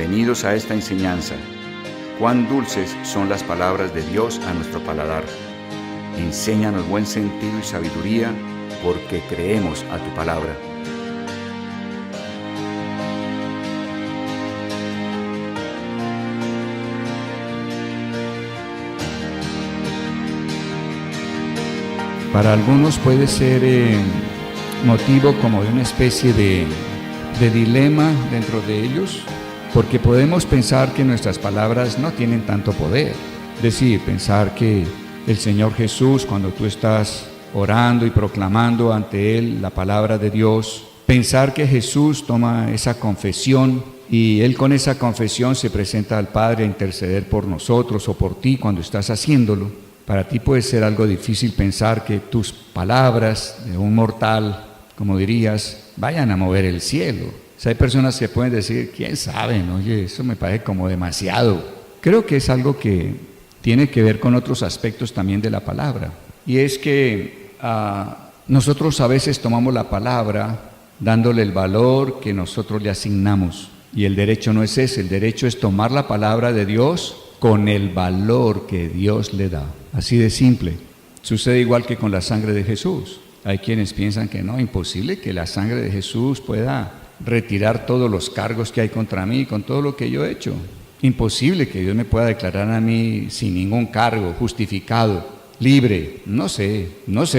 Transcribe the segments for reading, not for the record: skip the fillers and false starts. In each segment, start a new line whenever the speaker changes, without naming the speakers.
Bienvenidos a esta enseñanza. Cuán dulces son las palabras de Dios a nuestro paladar. Enséñanos buen sentido y sabiduría, porque creemos a tu palabra.
Para algunos puede ser motivo como de una especie de dilema dentro de ellos, porque podemos pensar que nuestras palabras no tienen tanto poder. Es decir, pensar que el Señor Jesús, cuando tú estás orando y proclamando ante Él la palabra de Dios, pensar que Jesús toma esa confesión y Él con esa confesión se presenta al Padre a interceder por nosotros o por ti cuando estás haciéndolo. Para ti puede ser algo difícil pensar que tus palabras de un mortal, como dirías, vayan a mover el cielo. O sea, hay personas que pueden decir, quién sabe, oye, eso me parece como demasiado. Creo que es algo que tiene que ver con otros aspectos también de la palabra. Y es que nosotros a veces tomamos la palabra dándole el valor que nosotros le asignamos. Y el derecho no es ese, el derecho es tomar la palabra de Dios con el valor que Dios le da. Así de simple. Sucede igual que con la sangre de Jesús. Hay quienes piensan que no, imposible que la sangre de Jesús pueda retirar todos los cargos que hay contra mí, con todo lo que yo he hecho. Imposible que Dios me pueda declarar a mí sin ningún cargo, justificado, libre. No sé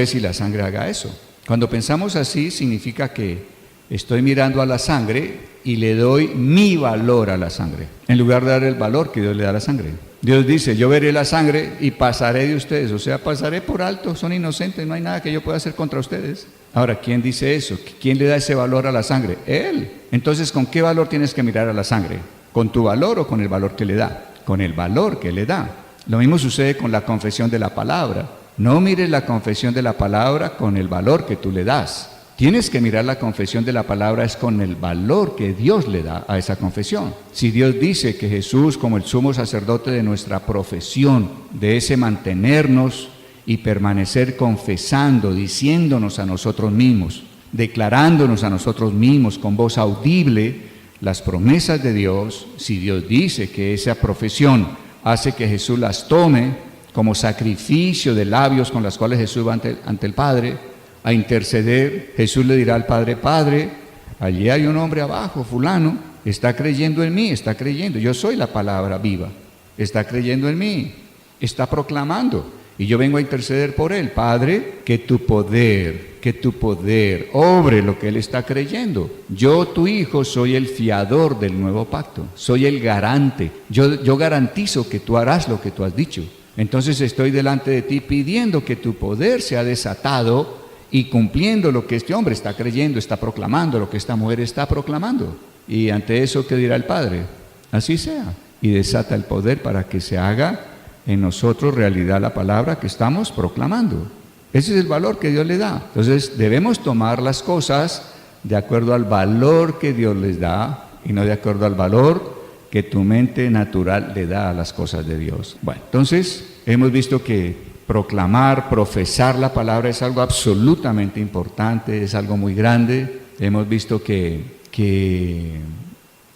si la sangre haga eso. Cuando pensamos así, significa que estoy mirando a la sangre y le doy mi valor a la sangre, en lugar de dar el valor que Dios le da a la sangre. Dios dice, yo veré la sangre y pasaré de ustedes, o sea, pasaré por alto, son inocentes, no hay nada que yo pueda hacer contra ustedes. Ahora, ¿quién dice eso? ¿Quién le da ese valor a la sangre? Él. Entonces, ¿con qué valor tienes que mirar a la sangre? ¿Con tu valor o con el valor que le da? Con el valor que le da. Lo mismo sucede con la confesión de la palabra. No mires la confesión de la palabra con el valor que tú le das. Tienes que mirar la confesión de la palabra es con el valor que Dios le da a esa confesión. Si Dios dice que Jesús, como el sumo sacerdote de nuestra profesión, de ese mantenernos y permanecer confesando, diciéndonos a nosotros mismos, declarándonos a nosotros mismos con voz audible las promesas de Dios, si Dios dice que esa profesión hace que Jesús las tome como sacrificio de labios con las cuales Jesús va ante el Padre, a interceder, Jesús le dirá al Padre, Padre, allí hay un hombre abajo, fulano, está creyendo en mí, está creyendo, yo soy la palabra viva, está creyendo en mí, está proclamando, y yo vengo a interceder por él. Padre, que tu poder obre lo que él está creyendo. Yo, tu hijo, soy el fiador del nuevo pacto, soy el garante, yo garantizo que tú harás lo que tú has dicho. Entonces estoy delante de ti pidiendo que tu poder sea desatado y cumpliendo lo que este hombre está creyendo, está proclamando, lo que esta mujer está proclamando. Y ante eso, ¿qué dirá el Padre? Así sea. Y desata el poder para que se haga en nosotros realidad la palabra que estamos proclamando. Ese es el valor que Dios le da. Entonces, debemos tomar las cosas de acuerdo al valor que Dios les da y no de acuerdo al valor que tu mente natural le da a las cosas de Dios. Bueno, entonces, hemos visto que proclamar, profesar la palabra es algo absolutamente importante, es algo muy grande. Hemos visto que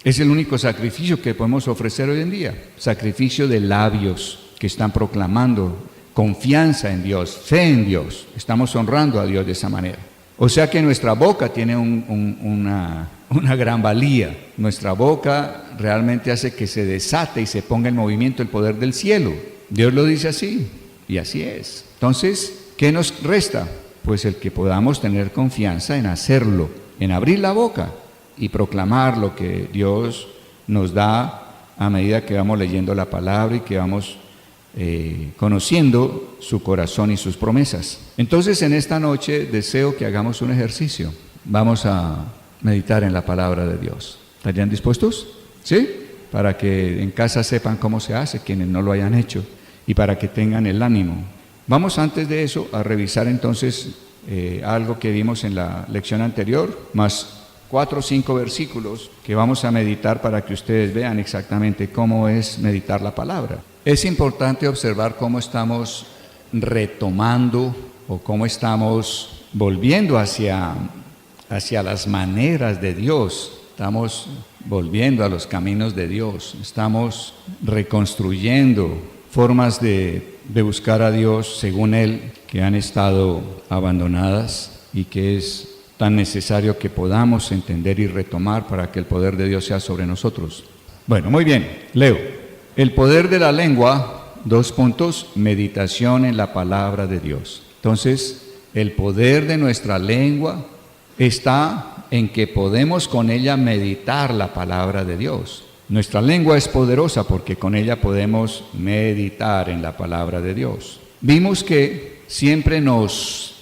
es el único sacrificio que podemos ofrecer hoy en día, sacrificio de labios que están proclamando confianza en Dios, fe en Dios. Estamos honrando a Dios de esa manera. O sea que nuestra boca tiene una gran valía. Nuestra boca realmente hace que se desate y se ponga en movimiento el poder del cielo. Dios lo dice así. Y así es. Entonces, ¿qué nos resta? Pues el que podamos tener confianza en hacerlo, en abrir la boca y proclamar lo que Dios nos da a medida que vamos leyendo la palabra y que vamos conociendo su corazón y sus promesas. Entonces, en esta noche deseo que hagamos un ejercicio. Vamos a meditar en la palabra de Dios. ¿Estarían dispuestos? ¿Sí? Para que en casa sepan cómo se hace, quienes no lo hayan hecho, y para que tengan el ánimo. Vamos antes de eso a revisar entonces algo que vimos en la lección anterior, más 4 o 5 versículos que vamos a meditar para que ustedes vean exactamente cómo es meditar la palabra. Es importante observar cómo estamos retomando o cómo estamos volviendo hacia las maneras de Dios. Estamos volviendo a los caminos de Dios, estamos reconstruyendo formas de buscar a Dios según Él, que han estado abandonadas y que es tan necesario que podamos entender y retomar para que el poder de Dios sea sobre nosotros. Bueno, muy bien, leo. El poder de la lengua, 2 puntos, meditación en la palabra de Dios. Entonces, el poder de nuestra lengua está en que podemos con ella meditar la palabra de Dios. Nuestra lengua es poderosa porque con ella podemos meditar en la palabra de Dios. Vimos que siempre nos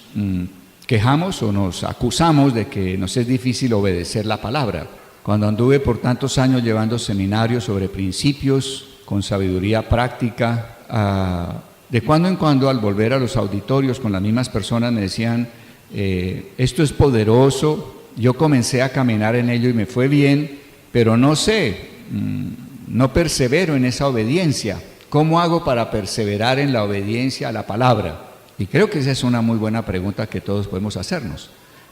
quejamos o nos acusamos de que nos es difícil obedecer la palabra. Cuando anduve por tantos años llevando seminarios sobre principios con sabiduría práctica, de cuando en cuando al volver a los auditorios con las mismas personas me decían, esto es poderoso, yo comencé a caminar en ello y me fue bien, pero no sé, no persevero en esa obediencia. ¿Cómo hago para perseverar en la obediencia a la palabra? Y creo que esa es una muy buena pregunta que todos podemos hacernos.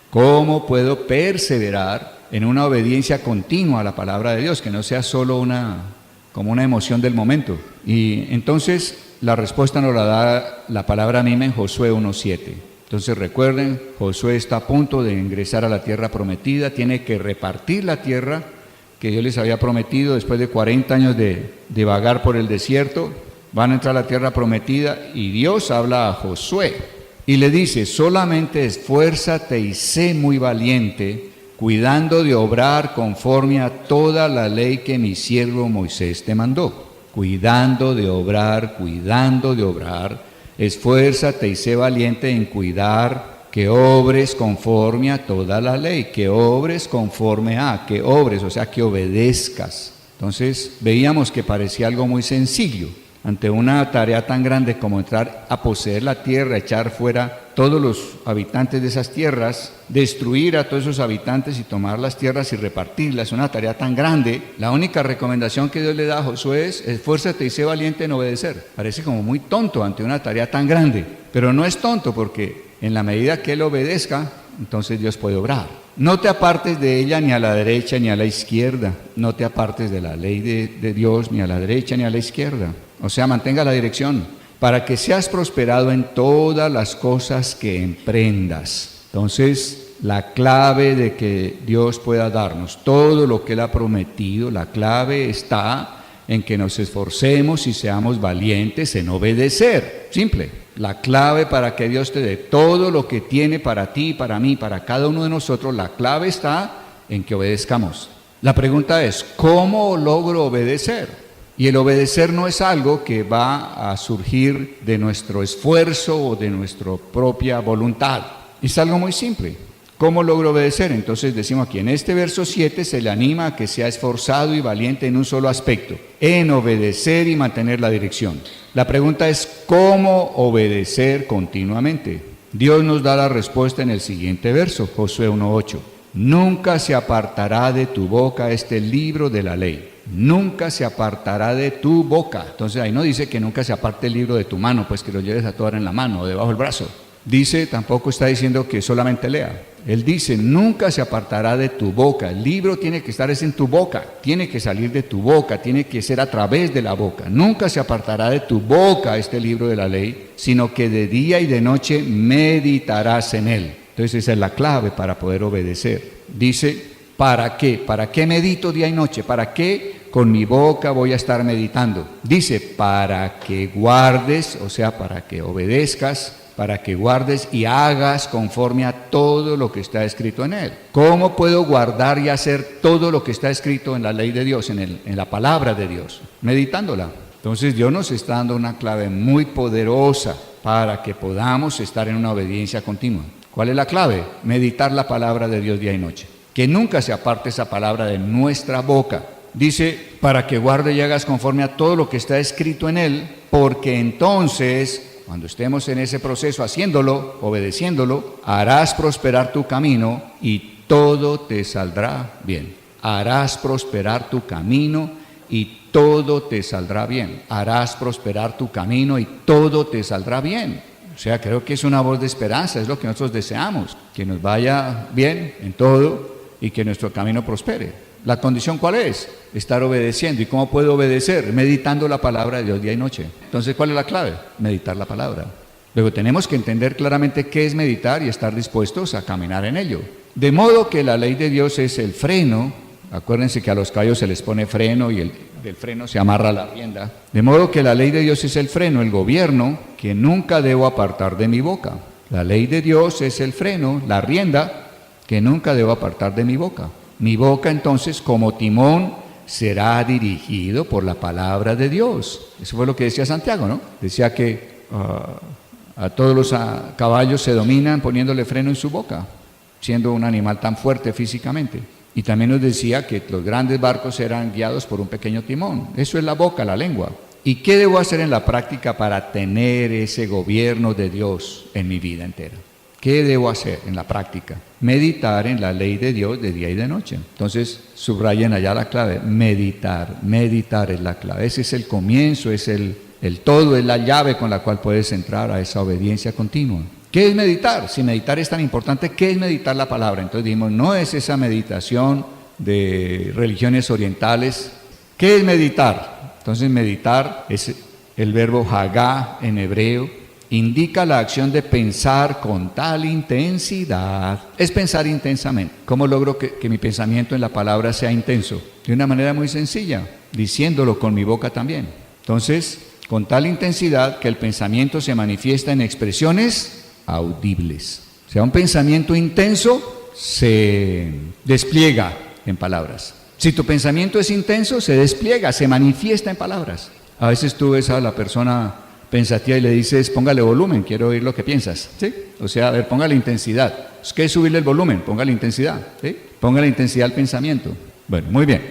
¿Cómo puedo perseverar en una obediencia continua a la palabra de Dios, que no sea solo como una emoción del momento? Y entonces la respuesta nos la da la palabra misma en Josué 1:7. Entonces recuerden, Josué está a punto de ingresar a la tierra prometida, tiene que repartir la tierra que Dios les había prometido después de 40 años de vagar por el desierto. Van a entrar a la tierra prometida y Dios habla a Josué y le dice, solamente esfuérzate y sé muy valiente, cuidando de obrar conforme a toda la ley que mi siervo Moisés te mandó. Cuidando de obrar, esfuérzate y sé valiente en cuidar, que obres conforme a toda la ley, que obres conforme a, que obres, o sea, que obedezcas. Entonces veíamos que parecía algo muy sencillo, ante una tarea tan grande como entrar a poseer la tierra, echar fuera todos los habitantes de esas tierras, destruir a todos esos habitantes y tomar las tierras y repartirlas, una tarea tan grande. La única recomendación que Dios le da a Josué es, esfuérzate y sé valiente en obedecer. Parece como muy tonto ante una tarea tan grande, pero no es tonto porque en la medida que él obedezca, entonces Dios puede obrar. No te apartes de ella ni a la derecha ni a la izquierda, no te apartes de la ley de Dios ni a la derecha ni a la izquierda. O sea, mantenga la dirección, para que seas prosperado en todas las cosas que emprendas. Entonces, la clave de que Dios pueda darnos todo lo que Él ha prometido, la clave está en que nos esforcemos y seamos valientes en obedecer. Simple. La clave para que Dios te dé todo lo que tiene para ti, para mí, para cada uno de nosotros, la clave está en que obedezcamos. La pregunta es, ¿cómo logro obedecer? Y el obedecer no es algo que va a surgir de nuestro esfuerzo o de nuestra propia voluntad. Es algo muy simple. ¿Cómo logro obedecer? Entonces decimos aquí, en este verso 7 se le anima a que sea esforzado y valiente en un solo aspecto, en obedecer y mantener la dirección. La pregunta es, ¿cómo obedecer continuamente? Dios nos da la respuesta en el siguiente verso, Josué 1:8. Nunca se apartará de tu boca este libro de la ley. Nunca se apartará de tu boca. Entonces ahí no dice que nunca se aparte el libro de tu mano, pues que lo lleves a toda en la mano o debajo del brazo. Dice, tampoco está diciendo que solamente lea. Él dice, nunca se apartará de tu boca. El libro tiene que estar en tu boca, tiene que salir de tu boca, tiene que ser a través de la boca. Nunca se apartará de tu boca este libro de la ley, sino que de día y de noche meditarás en él. Entonces esa es la clave para poder obedecer. Dice, ¿para qué? ¿Para qué medito día y noche? ¿Para qué con mi boca voy a estar meditando? Dice, para que guardes, o sea, para que obedezcas, para que guardes y hagas conforme a todo lo que está escrito en él. ¿Cómo puedo guardar y hacer todo lo que está escrito en la ley de Dios, en la palabra de Dios? Meditándola. Entonces Dios nos está dando una clave muy poderosa para que podamos estar en una obediencia continua. ¿Cuál es la clave? Meditar la palabra de Dios día y noche. Que nunca se aparte esa palabra de nuestra boca. Dice, para que guarde y hagas conforme a todo lo que está escrito en él, porque entonces, cuando estemos en ese proceso haciéndolo, obedeciéndolo, harás prosperar tu camino y todo te saldrá bien. Harás prosperar tu camino y todo te saldrá bien. Harás prosperar tu camino y todo te saldrá bien. O sea, creo que es una voz de esperanza, es lo que nosotros deseamos, que nos vaya bien en todo y que nuestro camino prospere. ¿La condición cuál es? Estar obedeciendo. ¿Y cómo puedo obedecer? Meditando la palabra de Dios día y noche. Entonces, ¿cuál es la clave? Meditar la palabra. Luego tenemos que entender claramente qué es meditar y estar dispuestos a caminar en ello. De modo que la ley de Dios es el freno. Acuérdense que a los caballos se les pone freno y del freno se amarra la rienda. De modo que la ley de Dios es el freno, el gobierno, que nunca debo apartar de mi boca. La ley de Dios es el freno, la rienda, que nunca debo apartar de mi boca. Mi boca entonces como timón será dirigido por la palabra de Dios. Eso fue lo que decía Santiago, ¿no? Decía que a todos los caballos se dominan poniéndole freno en su boca, siendo un animal tan fuerte físicamente. Y también nos decía que los grandes barcos eran guiados por un pequeño timón. Eso es la boca, la lengua. ¿Y qué debo hacer en la práctica para tener ese gobierno de Dios en mi vida entera? ¿Qué debo hacer en la práctica? Meditar en la ley de Dios de día y de noche. Entonces, subrayen allá la clave, meditar. Meditar es la clave. Ese es el comienzo, es el todo, es la llave con la cual puedes entrar a esa obediencia continua. ¿Qué es meditar? Si meditar es tan importante, ¿qué es meditar la palabra? Entonces dijimos, no es esa meditación de religiones orientales. ¿Qué es meditar? Entonces meditar es el verbo hagá en hebreo. Indica la acción de pensar con tal intensidad. Es pensar intensamente. ¿Cómo logro que mi pensamiento en la palabra sea intenso? De una manera muy sencilla, diciéndolo con mi boca también. Entonces, con tal intensidad que el pensamiento se manifiesta en expresiones audibles. O sea, un pensamiento intenso se despliega en palabras. Si tu pensamiento es intenso, se despliega, se manifiesta en palabras. A veces tú ves a la persona pensativa y le dices, póngale volumen, quiero oír lo que piensas, ¿sí? O sea, a ver, póngale intensidad. ¿Qué es subirle el volumen? Póngale intensidad, ¿sí? Póngale intensidad al pensamiento. Bueno, muy bien.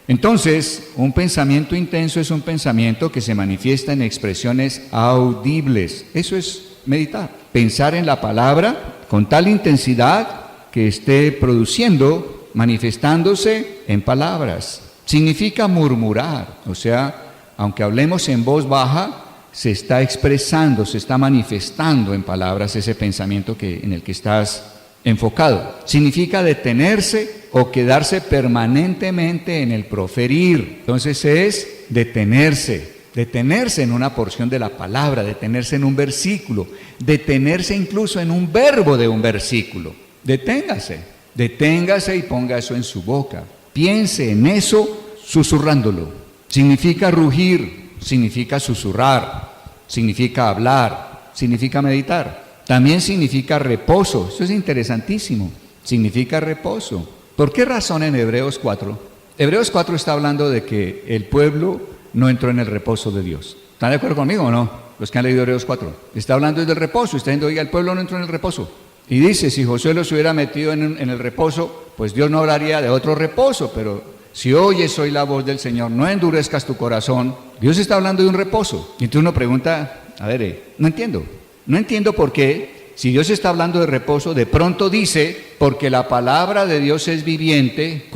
Entonces, un pensamiento intenso es un pensamiento que se manifiesta en expresiones audibles. Eso es meditar. Pensar en la palabra con tal intensidad que esté produciendo, manifestándose en palabras. Significa murmurar, o sea, aunque hablemos en voz baja, se está expresando, se está manifestando en palabras ese pensamiento en el que estás enfocado. Significa detenerse o quedarse permanentemente en el proferir. Entonces es detenerse en una porción de la palabra, detenerse en un versículo, detenerse incluso en un verbo de un versículo. Deténgase y ponga eso en su boca. Piense en eso susurrándolo. Significa rugir, significa susurrar, significa hablar, significa meditar. También significa reposo. Eso es interesantísimo. Significa reposo. ¿Por qué razón en Hebreos 4? Hebreos 4 está hablando de que el pueblo no entró en el reposo de Dios. ¿Están de acuerdo conmigo o no? Los que han leído Hebreos 4. Está hablando del reposo. Está diciendo, oiga, el pueblo no entró en el reposo. Y dice, si Josué los hubiera metido en el reposo, pues Dios no hablaría de otro reposo. Pero si oyes hoy la voz del Señor, no endurezcas tu corazón. Dios está hablando de un reposo. Y entonces uno pregunta, a ver, no entiendo por qué, si Dios está hablando de reposo, de pronto dice, porque la palabra de Dios es viviente,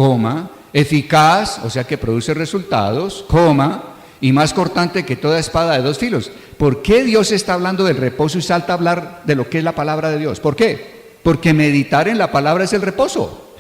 eficaz, o sea que produce resultados, y más cortante que toda espada de dos filos. ¿Por qué Dios está hablando del reposo y salta a hablar de lo que es la palabra de Dios? ¿Por qué? Porque meditar en la palabra es el reposo.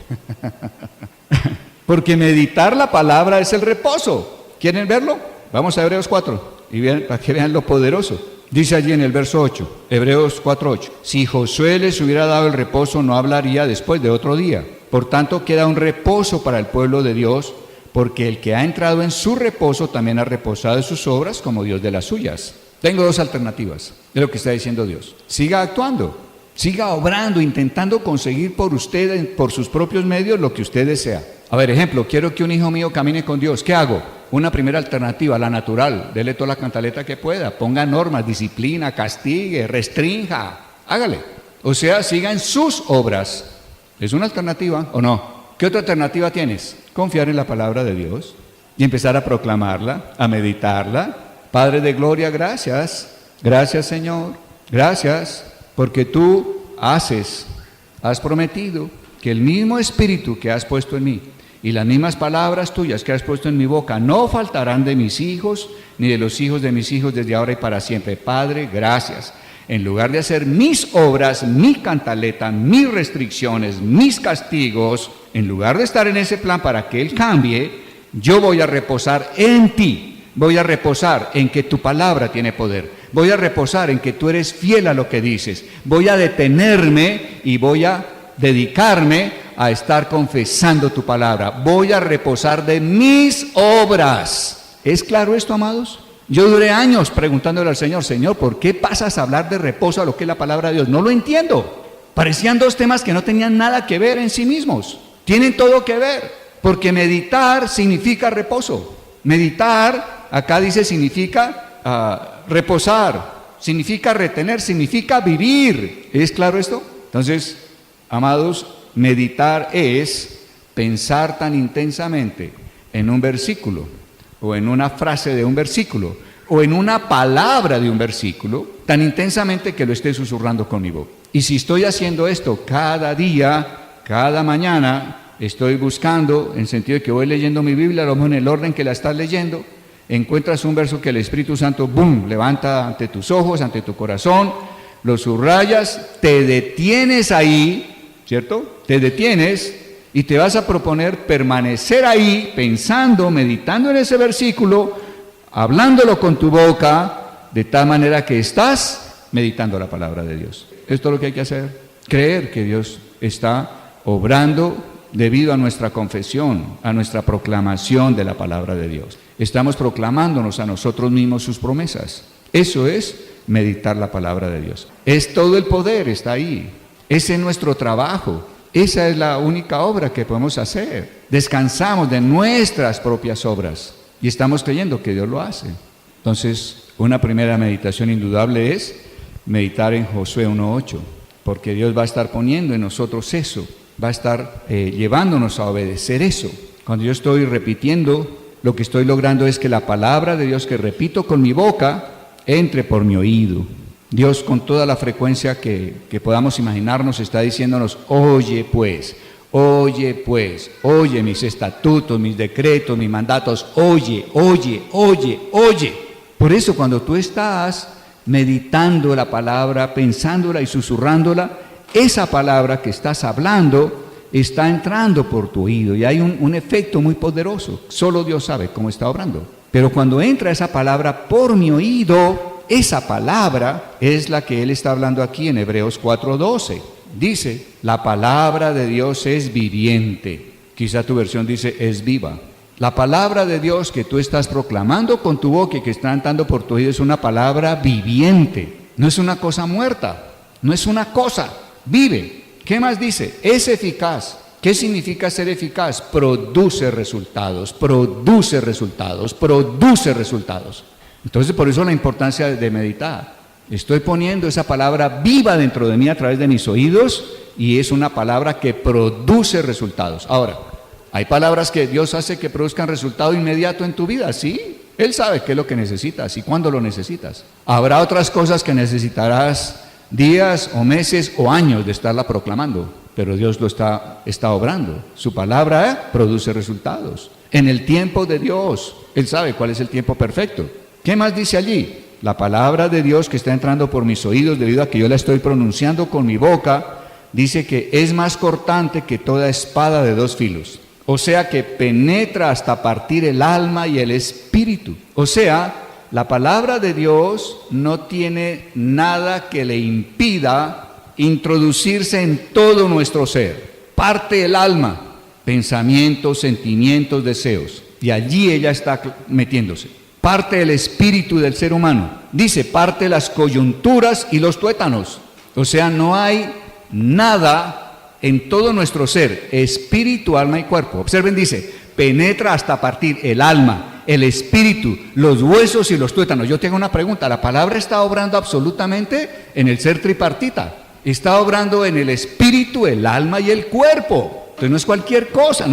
Porque meditar la palabra es el reposo. ¿Quieren verlo? Vamos a Hebreos 4 y vean, para que vean lo poderoso. Dice allí en el verso 8, Hebreos 4:8, si Josué les hubiera dado el reposo, no hablaría después de otro día. Por tanto, queda un reposo para el pueblo de Dios, porque el que ha entrado en su reposo también ha reposado de sus obras como Dios de las suyas. Tengo dos alternativas de lo que está diciendo Dios. Siga actuando, siga obrando, intentando conseguir por usted, por sus propios medios, lo que usted desea. A ver, ejemplo, quiero que un hijo mío camine con Dios. ¿Qué hago? Una primera alternativa, la natural. Dele toda la cantaleta que pueda. Ponga normas, disciplina, castigue, restrinja. Hágale. O sea, siga en sus obras. ¿Es una alternativa o no? ¿Qué otra alternativa tienes? Confiar en la palabra de Dios y empezar a proclamarla, a meditarla. Padre de gloria, gracias. Gracias, Señor. Gracias, porque tú has prometido que el mismo espíritu que has puesto en mí y las mismas palabras tuyas que has puesto en mi boca no faltarán de mis hijos ni de los hijos de mis hijos desde ahora y para siempre. Padre, gracias. En lugar de hacer mis obras, mi cantaleta, mis restricciones, mis castigos, en lugar de estar en ese plan para que Él cambie, yo voy a reposar en ti. Voy a reposar en que tu palabra tiene poder. Voy a reposar en que tú eres fiel a lo que dices. Voy a detenerme y voy a dedicarme a estar confesando tu palabra. Voy a reposar de mis obras. ¿Es claro esto, amados? Yo duré años preguntándole al Señor, Señor, ¿por qué pasas a hablar de reposo a lo que es la palabra de Dios? No lo entiendo. Parecían dos temas que no tenían nada que ver en sí mismos. Tienen todo que ver, porque meditar significa reposo. Meditar, acá dice, significa reposar, significa retener, significa vivir. ¿Es claro esto? Entonces, amados, meditar es pensar tan intensamente en un versículo, o en una frase de un versículo, o en una palabra de un versículo, tan intensamente que lo esté susurrando con mi voz. Y si estoy haciendo esto cada día, cada mañana, estoy buscando, en sentido de que voy leyendo mi Biblia, a lo mejor en el orden que la estás leyendo, encuentras un verso que el Espíritu Santo, ¡boom!, levanta ante tus ojos, ante tu corazón, lo subrayas, te detienes ahí, ¿cierto? Te detienes y te vas a proponer permanecer ahí, pensando, meditando en ese versículo, hablándolo con tu boca, de tal manera que estás meditando la palabra de Dios. Esto es lo que hay que hacer, creer que Dios está obrando debido a nuestra confesión, a nuestra proclamación de la palabra de Dios. Estamos proclamándonos a nosotros mismos sus promesas. Eso es meditar la palabra de Dios. Es todo el poder, está ahí. Ese es nuestro trabajo. Esa es la única obra que podemos hacer. Descansamos de nuestras propias obras y estamos creyendo que Dios lo hace. Entonces, una primera meditación indudable es meditar en Josué 1:8, porque Dios va a estar poniendo en nosotros eso. Va a estar llevándonos a obedecer eso. Cuando yo estoy repitiendo, lo que estoy logrando es que la palabra de Dios que repito con mi boca entre por mi oído. Dios, con toda la frecuencia que podamos imaginarnos, está diciéndonos, oye pues, oye mis estatutos, mis decretos, mis mandatos, oye. Por eso cuando tú estás meditando la palabra, pensándola y susurrándola, esa palabra que estás hablando está entrando por tu oído y hay un efecto muy poderoso. Solo Dios sabe cómo está obrando. Pero cuando entra esa palabra por mi oído, esa palabra es la que Él está hablando aquí en Hebreos 4:12. Dice, la palabra de Dios es viviente. Quizá tu versión dice, es viva. La palabra de Dios que tú estás proclamando con tu boca y que está entrando por tu oído es una palabra viviente. No es una cosa muerta, no es una cosa. Vive. ¿Qué más dice? Es eficaz. ¿Qué significa ser eficaz? Produce resultados. Entonces, por eso la importancia de meditar. Estoy poniendo esa palabra viva dentro de mí a través de mis oídos y es una palabra que produce resultados. Ahora, hay palabras que Dios hace que produzcan resultado inmediato en tu vida, ¿sí? Él sabe qué es lo que necesitas y cuándo lo necesitas. Habrá otras cosas que necesitarás días o meses o años de estarla proclamando, pero Dios lo está obrando. Su palabra produce resultados. En el tiempo de Dios, Él sabe cuál es el tiempo perfecto. ¿Qué más dice allí? La palabra de Dios que está entrando por mis oídos debido a que yo la estoy pronunciando con mi boca, dice que es más cortante que toda espada de dos filos. O sea que penetra hasta partir el alma y el espíritu. O sea, la palabra de Dios no tiene nada que le impida introducirse en todo nuestro ser. Parte el alma, pensamientos, sentimientos, deseos. Y allí ella está metiéndose. Parte el espíritu del ser humano. Dice, parte las coyunturas y los tuétanos. O sea, no hay nada en todo nuestro ser, espíritu, alma y cuerpo. Observen, dice, penetra hasta partir el alma, el espíritu, los huesos y los tuétanos. Yo tengo una pregunta, ¿la palabra está obrando absolutamente en el ser tripartita? Está obrando en el espíritu, el alma y el cuerpo. Entonces no es cualquier cosa,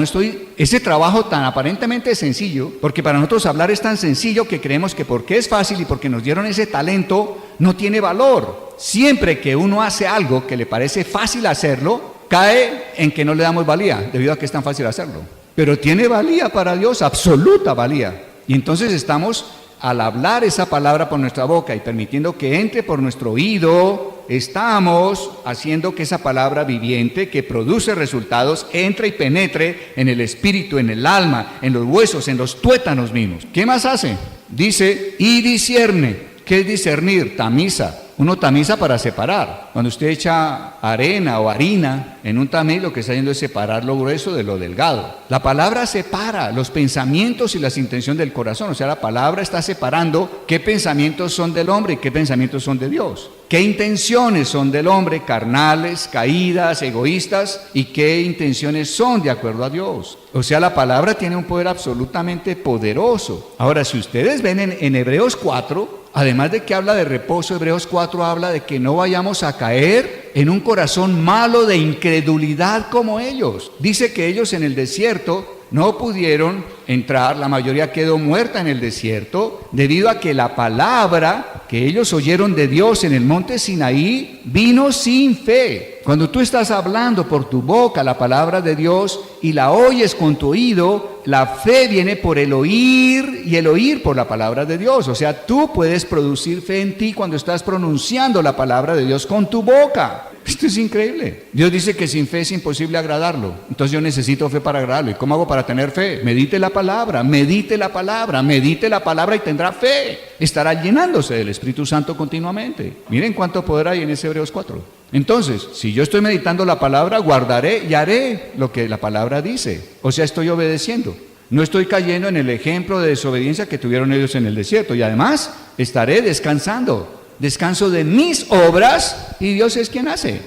ese trabajo tan aparentemente sencillo, porque para nosotros hablar es tan sencillo que creemos que porque es fácil y porque nos dieron ese talento, no tiene valor. Siempre que uno hace algo que le parece fácil hacerlo, cae en que no le damos valía, debido a que es tan fácil hacerlo. Pero tiene valía para Dios, absoluta valía. Y entonces estamos, al hablar esa palabra por nuestra boca y permitiendo que entre por nuestro oído, estamos haciendo que esa palabra viviente, que produce resultados, entre y penetre en el espíritu, en el alma, en los huesos, en los tuétanos mismos. ¿Qué más hace? Dice, y discierne. ¿Qué es discernir? Tamiza. Uno tamiza para separar. Cuando usted echa arena o harina en un tamiz, lo que está haciendo es separar lo grueso de lo delgado. La palabra separa los pensamientos y las intenciones del corazón. O sea, la palabra está separando qué pensamientos son del hombre y qué pensamientos son de Dios. Qué intenciones son del hombre, carnales, caídas, egoístas, y qué intenciones son de acuerdo a Dios. O sea, la palabra tiene un poder absolutamente poderoso. Ahora, si ustedes ven en Hebreos 4, además de que habla de reposo, Hebreos 4 habla de que no vayamos a caer en un corazón malo de incredulidad como ellos. Dice que ellos en el desierto no pudieron entrar, la mayoría quedó muerta en el desierto, debido a que la palabra que ellos oyeron de Dios en el monte Sinaí vino sin fe. Cuando tú estás hablando por tu boca la palabra de Dios y la oyes con tu oído, la fe viene por el oír y el oír por la palabra de Dios. O sea, tú puedes producir fe en ti cuando estás pronunciando la palabra de Dios con tu boca. Esto es increíble. Dios dice que sin fe es imposible agradarlo. Entonces yo necesito fe para agradarlo. ¿Y cómo hago para tener fe? Medite la palabra, medite la palabra, medite la palabra y tendrá fe. Estará llenándose del Espíritu Santo continuamente. Miren cuánto poder hay en ese Hebreos 4. Entonces, si yo estoy meditando la palabra, guardaré y haré lo que la palabra dice. O sea, estoy obedeciendo. No estoy cayendo en el ejemplo de desobediencia que tuvieron ellos en el desierto. Y además, estaré descansando. Descanso de mis obras y Dios es quien hace.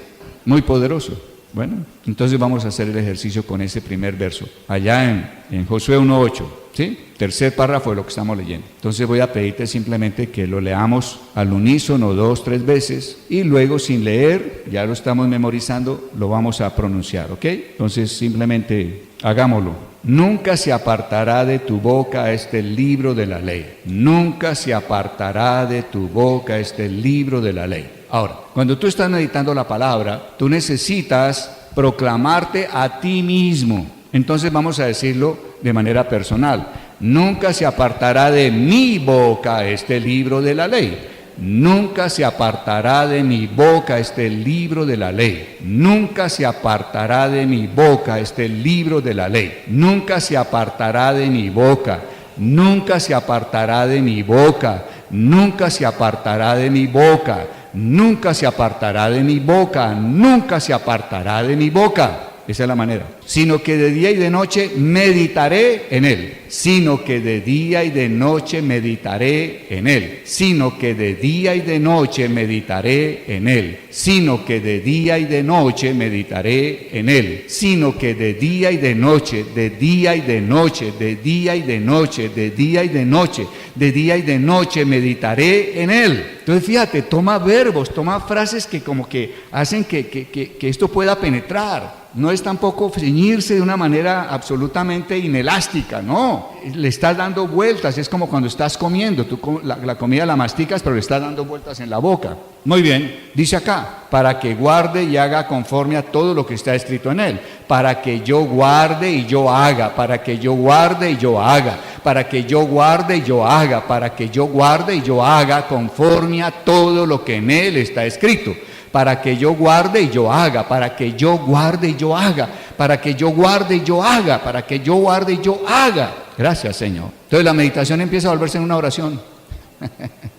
Muy poderoso. Bueno, entonces vamos a hacer el ejercicio con ese primer verso. Allá en Josué 1:8, ¿sí? Tercer párrafo de lo que estamos leyendo. Entonces voy a pedirte simplemente que lo leamos al unísono 2, 3 veces y luego sin leer, ya lo estamos memorizando, lo vamos a pronunciar, ¿ok? Entonces simplemente hagámoslo. Nunca se apartará de tu boca este libro de la ley. Nunca se apartará de tu boca este libro de la ley. Ahora, cuando tú estás meditando la palabra, tú necesitas proclamarte a ti mismo. Entonces vamos a decirlo de manera personal. Nunca se apartará de mi boca este libro de la ley. Nunca se apartará de mi boca este libro de la ley. Nunca se apartará de mi boca este libro de la ley. Nunca se apartará de mi boca. Nunca se apartará de mi boca. Nunca se apartará de mi boca. Nunca se apartará de mi boca. Nunca se apartará de mi boca. Esa es la manera. Sino que de día y de noche meditaré en él. Sino que de día y de noche meditaré en él. Sino que de día y de noche meditaré en él. Sino que de día y de noche meditaré en él. Sino que de día y de noche, de día y de noche, de día y de noche, de día y de noche, de día y de noche meditaré en él. Entonces fíjate, toma verbos, toma frases que como que hacen que esto pueda penetrar. No es tampoco ceñirse de una manera absolutamente inelástica, no. Le estás dando vueltas, es como cuando estás comiendo, tú la comida la masticas, pero le estás dando vueltas en la boca. Muy bien, dice acá, para que guarde y haga conforme a todo lo que está escrito en él. Para que yo guarde y yo haga, para que yo guarde y yo haga, para que yo guarde y yo haga, para que yo guarde y yo haga conforme a todo lo que en él está escrito. Para que yo guarde y yo haga, para que yo guarde y yo haga, para que yo guarde y yo haga, para que yo guarde y yo haga. Gracias, Señor. Entonces la meditación empieza a volverse en una oración.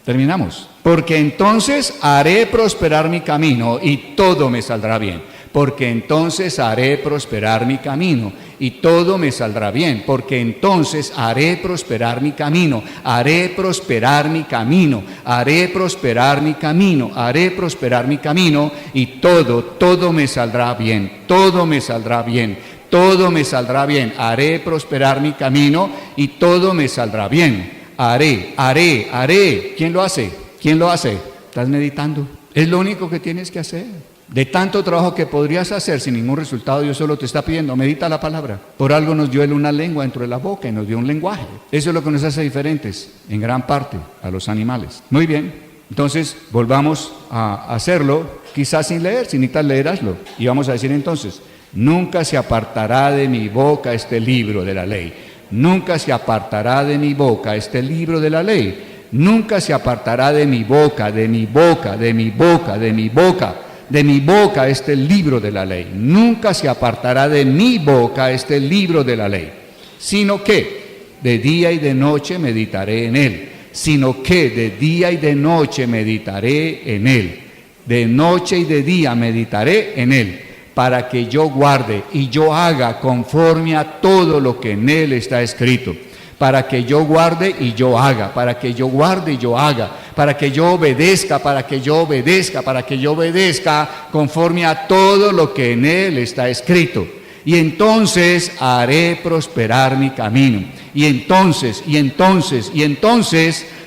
Terminamos. Porque entonces haré prosperar mi camino y todo me saldrá bien. Porque entonces haré prosperar mi camino y todo me saldrá bien. Porque entonces haré prosperar mi camino, haré prosperar mi camino, haré prosperar mi camino, haré prosperar mi camino y todo me saldrá bien, todo me saldrá bien, todo me saldrá bien. Haré prosperar mi camino y todo me saldrá bien. Haré. ¿Quién lo hace? ¿Quién lo hace? ¿Estás meditando? Es lo único que tienes que hacer. De tanto trabajo que podrías hacer sin ningún resultado, Dios solo te está pidiendo, medita la palabra. Por algo nos dio Él una lengua dentro de la boca y nos dio un lenguaje. Eso es lo que nos hace diferentes, en gran parte, a los animales. Muy bien, entonces volvamos a hacerlo, quizás sin leer, si necesitas leer, hazlo. Y vamos a decir entonces, nunca se apartará de mi boca este libro de la ley. Nunca se apartará de mi boca este libro de la ley. nunca se apartará de mi boca, de mi boca, de mi boca, de mi boca. De mi boca este libro de la ley. Nunca se apartará de mi boca este libro de la ley, sino que de día y de noche meditaré en él. Sino que de día y de noche meditaré en él. De noche y de día meditaré en él, para que yo guarde y yo haga conforme a todo lo que en él está escrito. Para que yo guarde y yo haga, para que yo guarde y yo haga, para que yo obedezca, para que yo obedezca, para que yo obedezca conforme a todo lo que en él está escrito. Y entonces haré prosperar mi camino. Y entonces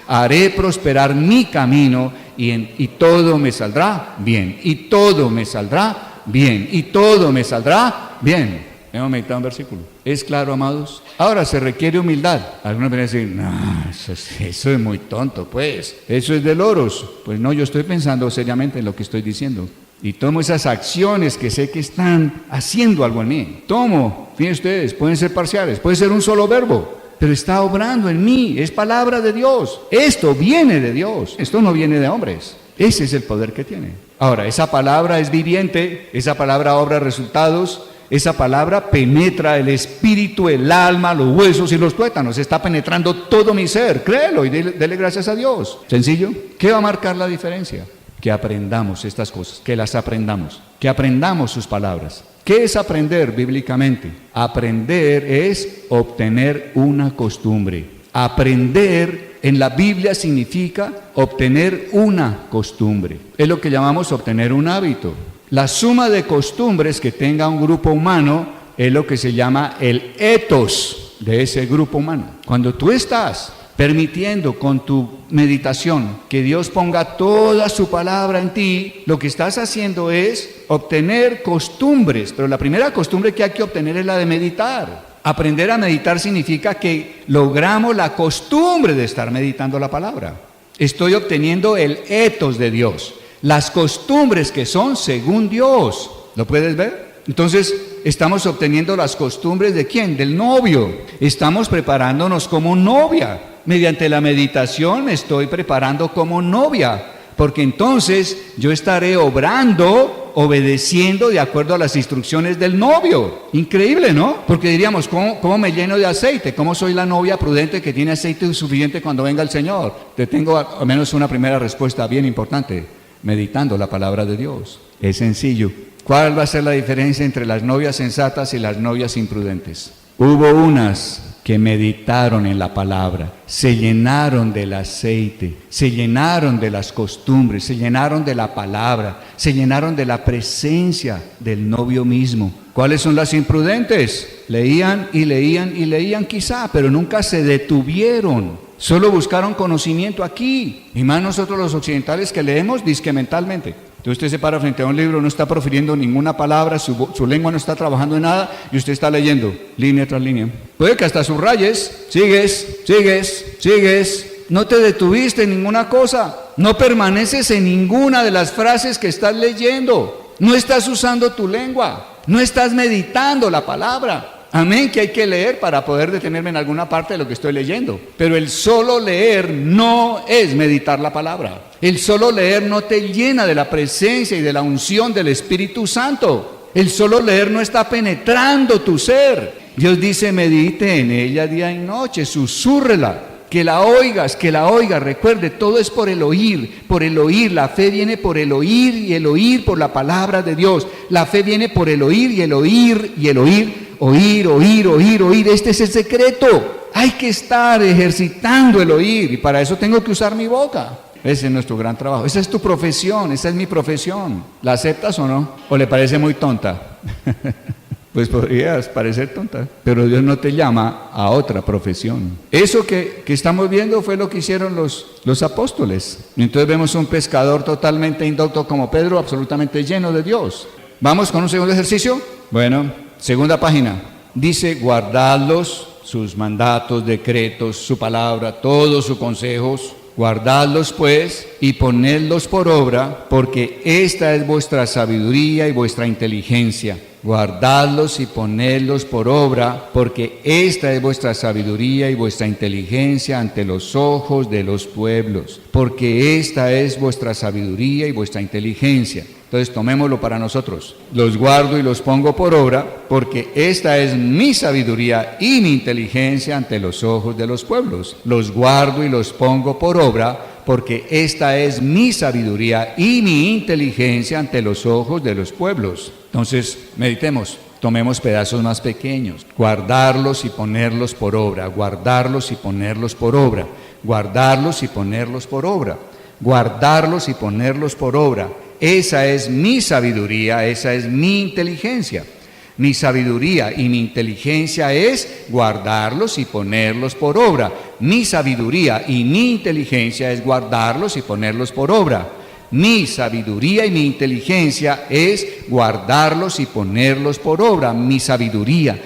haré prosperar mi camino y todo me saldrá bien. Y todo me saldrá bien. Y todo me saldrá bien. Hemos meditado un versículo. ¿Es claro, amados? Ahora se requiere humildad. Algunos van a decir, no, eso es muy tonto, pues. Eso es de loros. Pues no, yo estoy pensando seriamente en lo que estoy diciendo. Y tomo esas acciones que sé que están haciendo algo en mí. Tomo, fíjense ustedes, pueden ser parciales, puede ser un solo verbo, pero está obrando en mí, es palabra de Dios. Esto viene de Dios, esto no viene de hombres. Ese es el poder que tiene. Ahora, esa palabra es viviente, esa palabra obra resultados. Esa palabra penetra el espíritu, el alma, los huesos y los tuétanos. Está penetrando todo mi ser. Créelo y dele gracias a Dios. ¿Sencillo? ¿Qué va a marcar la diferencia? Que aprendamos estas cosas, que las aprendamos, que aprendamos sus palabras. ¿Qué es aprender bíblicamente? Aprender es obtener una costumbre. Aprender en la Biblia significa obtener una costumbre. Es lo que llamamos obtener un hábito. La suma de costumbres que tenga un grupo humano es lo que se llama el etos de ese grupo humano. Cuando tú estás permitiendo con tu meditación que Dios ponga toda su palabra en ti, lo que estás haciendo es obtener costumbres, pero la primera costumbre que hay que obtener es la de meditar. Aprender a meditar significa que logramos la costumbre de estar meditando la palabra. Estoy obteniendo el etos de Dios. Las costumbres que son según Dios. ¿Lo puedes ver? Entonces, estamos obteniendo las costumbres ¿de quién? Del novio. Estamos preparándonos como novia. Mediante la meditación me estoy preparando como novia. Porque entonces yo estaré obrando, obedeciendo de acuerdo a las instrucciones del novio. Increíble, ¿no? Porque diríamos, ¿cómo me lleno de aceite? ¿Cómo soy la novia prudente que tiene aceite suficiente cuando venga el Señor? Te tengo al menos una primera respuesta bien importante. Meditando la palabra de Dios. Es sencillo. ¿Cuál va a ser la diferencia entre las novias sensatas y las novias imprudentes? Hubo unas que meditaron en la palabra, se llenaron del aceite, se llenaron de las costumbres, se llenaron de la palabra, se llenaron de la presencia del novio mismo. ¿Cuáles son las imprudentes? Leían y leían y leían quizá, pero nunca se detuvieron. Solo buscaron conocimiento aquí. Y más nosotros los occidentales que leemos disque mentalmente. Entonces usted se para frente a un libro, no está profiriendo ninguna palabra, su lengua no está trabajando en nada y usted está leyendo línea tras línea. Puede que hasta subrayes, sigues, no te detuviste en ninguna cosa, no permaneces en ninguna de las frases que estás leyendo, no estás usando tu lengua, no estás meditando la palabra. Amén, que hay que leer para poder detenerme en alguna parte de lo que estoy leyendo. Pero el solo leer no es meditar la palabra. El solo leer no te llena de la presencia y de la unción del Espíritu Santo. El solo leer no está penetrando tu ser. Dios dice, medite en ella día y noche, susúrrela, que la oigas. Recuerde, todo es por el oír. La fe viene por el oír y el oír por la palabra de Dios. La fe viene por el oír y el oír y el oír. Oír, este es el secreto. Hay que estar ejercitando el oír y para eso tengo que usar mi boca. Ese es nuestro gran trabajo, esa es tu profesión, esa es mi profesión. ¿La aceptas o no? ¿O le parece muy tonta? Pues podrías parecer tonta, pero Dios no te llama a otra profesión. Eso que estamos viendo fue lo que hicieron los apóstoles. Entonces vemos un pescador totalmente indocto como Pedro, absolutamente lleno de Dios. ¿Vamos con un segundo ejercicio? Bueno, segunda página, dice guardadlos, sus mandatos, decretos, su palabra, todos sus consejos, guardadlos pues y ponedlos por obra, porque esta es vuestra sabiduría y vuestra inteligencia. guardadlos y ponedlos por obra, porque esta es vuestra sabiduría y vuestra inteligencia ante los ojos de los pueblos, porque esta es vuestra sabiduría y vuestra inteligencia. Entonces tomémoslo para nosotros. Los guardo y los pongo por obra, porque esta es mi sabiduría y mi inteligencia ante los ojos de los pueblos. Los guardo y los pongo por obra, porque esta es mi sabiduría y mi inteligencia ante los ojos de los pueblos. Entonces, meditemos, tomemos pedazos más pequeños, guardarlos y ponerlos por obra, guardarlos y ponerlos por obra, guardarlos y ponerlos por obra, guardarlos y ponerlos por obra. Esa es mi sabiduría, esa es mi inteligencia. Mi sabiduría y mi inteligencia es guardarlos y ponerlos por obra. Mi sabiduría y mi inteligencia es guardarlos y ponerlos por obra. Mi sabiduría y mi inteligencia es guardarlos y ponerlos por obra. Mi sabiduría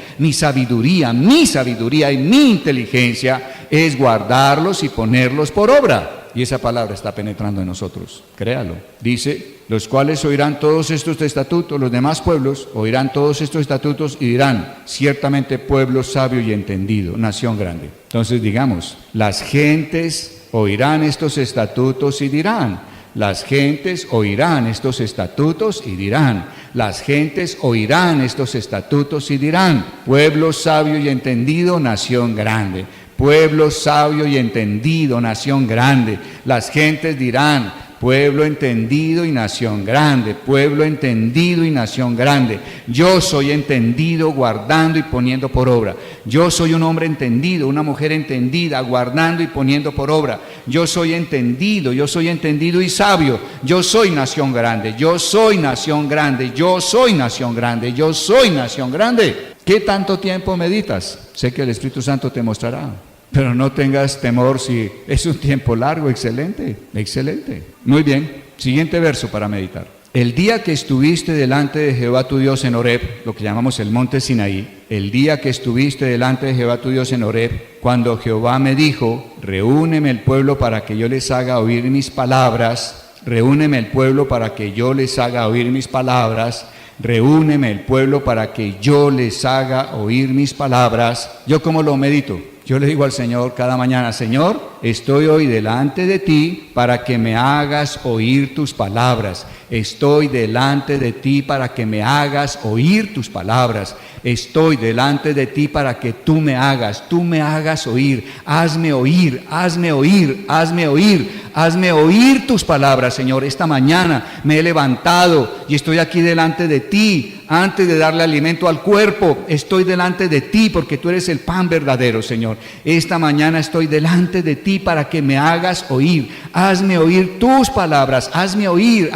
y mi inteligencia es guardarlos y ponerlos por obra. Y esa palabra está penetrando en nosotros, créalo. Dice, los cuales oirán todos estos estatutos, los demás pueblos oirán todos estos estatutos y dirán, ciertamente pueblo sabio y entendido, nación grande. Entonces digamos, las gentes oirán estos estatutos y dirán, las gentes oirán estos estatutos y dirán, las gentes oirán estos estatutos y dirán, pueblo sabio y entendido, nación grande. Pueblo sabio y entendido, nación grande. Las gentes dirán, pueblo entendido y nación grande, pueblo entendido y nación grande. Yo soy entendido, guardando y poniendo por obra. Yo soy un hombre entendido, una mujer entendida, guardando y poniendo por obra. Yo soy entendido y sabio. Yo soy nación grande, yo soy nación grande, yo soy nación grande, yo soy nación grande. ¿Qué tanto tiempo meditas? Sé que el Espíritu Santo te mostrará. Pero no tengas temor si es un tiempo largo, excelente, excelente. Muy bien, siguiente verso para meditar. El día que estuviste delante de Jehová tu Dios en Horeb, lo que llamamos el monte Sinaí, el día que estuviste delante de Jehová tu Dios en Horeb, cuando Jehová me dijo, reúneme el pueblo para que yo les haga oír mis palabras, reúneme el pueblo para que yo les haga oír mis palabras, reúneme el pueblo para que yo les haga oír mis palabras. ¿Yo cómo lo medito? Yo le digo al Señor cada mañana, Señor, estoy hoy delante de ti para que me hagas oír tus palabras. Estoy delante de ti para que me hagas oír tus palabras. Estoy delante de ti para que tú me hagas oír. Hazme oír, hazme oír, hazme oír, hazme oír tus palabras, Señor. Esta mañana me he levantado y estoy aquí delante de ti. Antes de darle alimento al cuerpo, estoy delante de ti porque tú eres el pan verdadero, Señor. Esta mañana estoy delante de ti para que me hagas oír. Hazme oír tus palabras, hazme oír,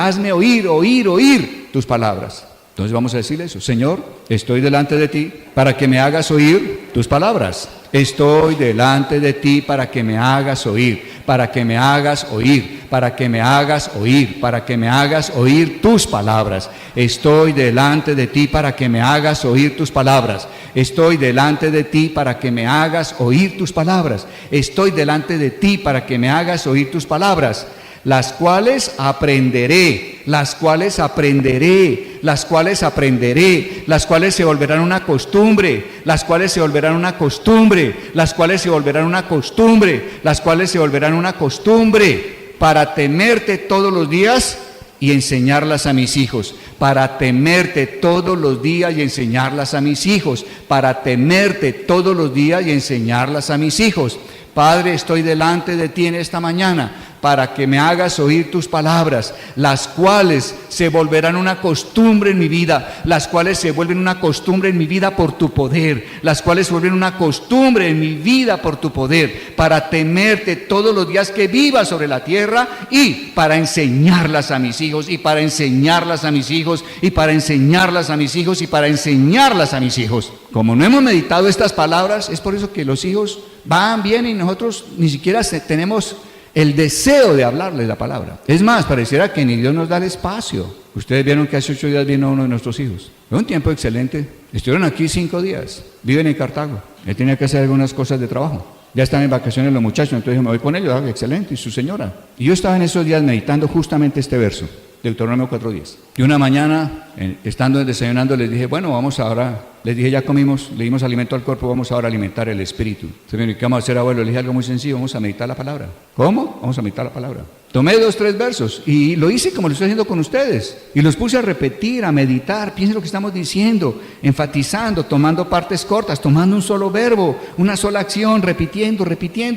oír tus palabras. Entonces vamos a decirle eso, Señor, estoy delante de ti para que me hagas oír tus palabras. Estoy delante de ti para que me hagas oír, para que me hagas oír, para que me hagas oír, para que me hagas oír tus palabras. Estoy delante de ti para que me hagas oír tus palabras. Estoy delante de ti para que me hagas oír tus palabras. Estoy delante de ti para que me hagas oír tus palabras. Las cuales aprenderé, las cuales aprenderé, las cuales aprenderé, las cuales se volverán una costumbre, las cuales se volverán una costumbre, las cuales se volverán una costumbre, las cuales se volverán una costumbre, para temerte todos los días y enseñarlas a mis hijos, para temerte todos los días y enseñarlas a mis hijos, para temerte todos los días y enseñarlas a mis hijos. Padre, estoy delante de ti en esta mañana para que me hagas oír tus palabras, las cuales se volverán una costumbre en mi vida, las cuales se vuelven una costumbre en mi vida por tu poder, las cuales se vuelven una costumbre en mi vida por tu poder, para temerte todos los días que viva sobre la tierra y para enseñarlas a mis hijos, y para enseñarlas a mis hijos, y para enseñarlas a mis hijos, y para enseñarlas a mis hijos. Como no hemos meditado estas palabras, es por eso que los hijos van bien y nosotros ni siquiera tenemos el deseo de hablarles la palabra. Es más, pareciera que ni Dios nos da el espacio. Ustedes vieron que hace 8 días vino uno de nuestros hijos. Fue un tiempo excelente. Estuvieron aquí 5 días. Viven en Cartago. Él tenía que hacer algunas cosas de trabajo. Ya están en vacaciones los muchachos, entonces me voy con ellos. Excelente, y su señora. Y yo estaba en esos días meditando justamente este verso. Deuteronomio 4:10. Y una mañana, estando desayunando, les dije, bueno, vamos ahora, les dije, ya comimos, le dimos alimento al cuerpo, vamos ahora a alimentar el espíritu. Entonces me dijo, ¿qué vamos a hacer, abuelo? Le dije algo muy sencillo, vamos a meditar la palabra. ¿Cómo? Vamos a meditar la palabra. Tomé 2, 3 versos y lo hice como lo estoy haciendo con ustedes. Y los puse a repetir, a meditar, piensen lo que estamos diciendo, enfatizando, tomando partes cortas, tomando un solo verbo, una sola acción, repitiendo,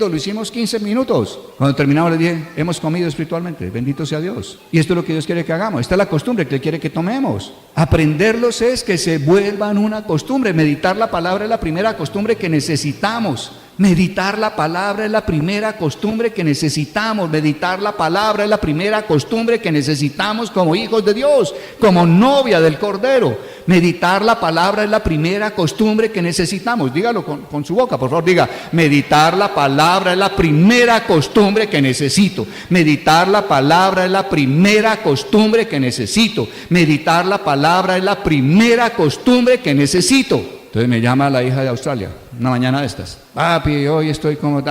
lo hicimos 15 minutos. Cuando terminamos les dije, hemos comido espiritualmente, bendito sea Dios. Y esto es lo que Dios quiere que hagamos, esta es la costumbre que Él quiere que tomemos. Aprenderlos es que se vuelvan una costumbre, meditar la palabra es la primera costumbre que necesitamos. Meditar la palabra es la primera costumbre que necesitamos. Meditar la palabra es la primera costumbre que necesitamos como hijos de Dios, como novia del Cordero. Meditar la palabra es la primera costumbre que necesitamos. Dígalo con su boca, por favor, diga, meditar la palabra es la primera costumbre que necesito. Meditar la palabra es la primera costumbre que necesito. Meditar la palabra es la primera costumbre que necesito. Entonces me llama la hija de Australia, una mañana de estas. Papi, hoy estoy como he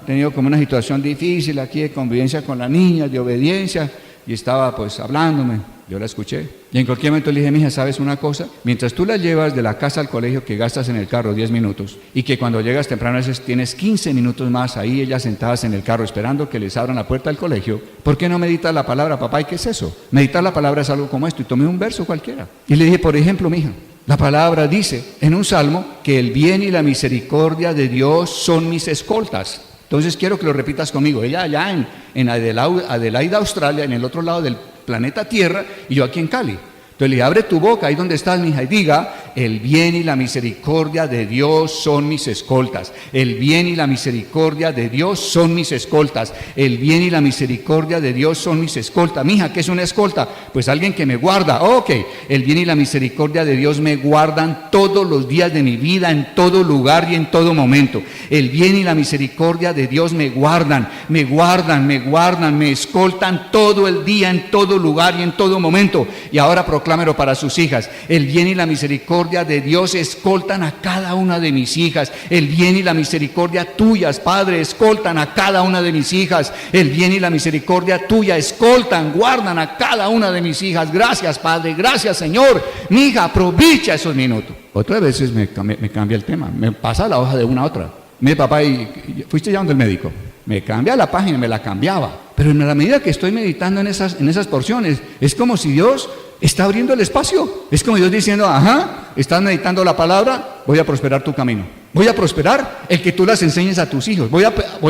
tenido como una situación difícil aquí de convivencia con la niña, de obediencia, y estaba pues hablándome. Yo la escuché. Y en cualquier momento le dije, mija, ¿sabes una cosa? Mientras tú la llevas de la casa al colegio, que gastas en el carro 10 minutos, y que cuando llegas temprano a veces tienes 15 minutos más ahí, ellas sentadas en el carro esperando que les abran la puerta del colegio, ¿por qué no meditas la palabra, papá? ¿Y qué es eso? Meditar la palabra es algo como esto. Y tomé un verso cualquiera. Y le dije, por ejemplo, mija, la palabra dice en un salmo que el bien y la misericordia de Dios son mis escoltas. Entonces quiero que lo repitas conmigo. Ella allá en Adelaida, Australia, en el otro lado del planeta Tierra, y yo aquí en Cali. Entonces le dije, abre tu boca ahí donde estás, mija, y diga, el bien y la misericordia de Dios son mis escoltas. El bien y la misericordia de Dios son mis escoltas. El bien y la misericordia de Dios son mis escoltas. Mija, ¿qué es una escolta? Pues alguien que me guarda. Ok, el bien y la misericordia de Dios me guardan todos los días de mi vida, en todo lugar y en todo momento. El bien y la misericordia de Dios me guardan, me escoltan todo el día, en todo lugar y en todo momento. Y ahora proclámelo para sus hijas. El bien y la misericordia de Dios escoltan a cada una de mis hijas. El bien y la misericordia tuyas, Padre, escoltan a cada una de mis hijas. El bien y la misericordia tuya escoltan, guardan a cada una de mis hijas. Gracias, Padre, gracias, Señor. Mi hija, aprovecha esos minutos. Otras veces me cambia el tema, me pasa la hoja de una a otra. Mi papá, y fuiste ya donde el médico, me cambia la página, me la cambiaba. Pero en la medida que estoy meditando en esas porciones, es como si Dios está abriendo el espacio. Es como Dios diciendo, ajá, estás meditando la palabra, voy a prosperar tu camino. Voy a prosperar el que tú las enseñes a tus hijos. Voy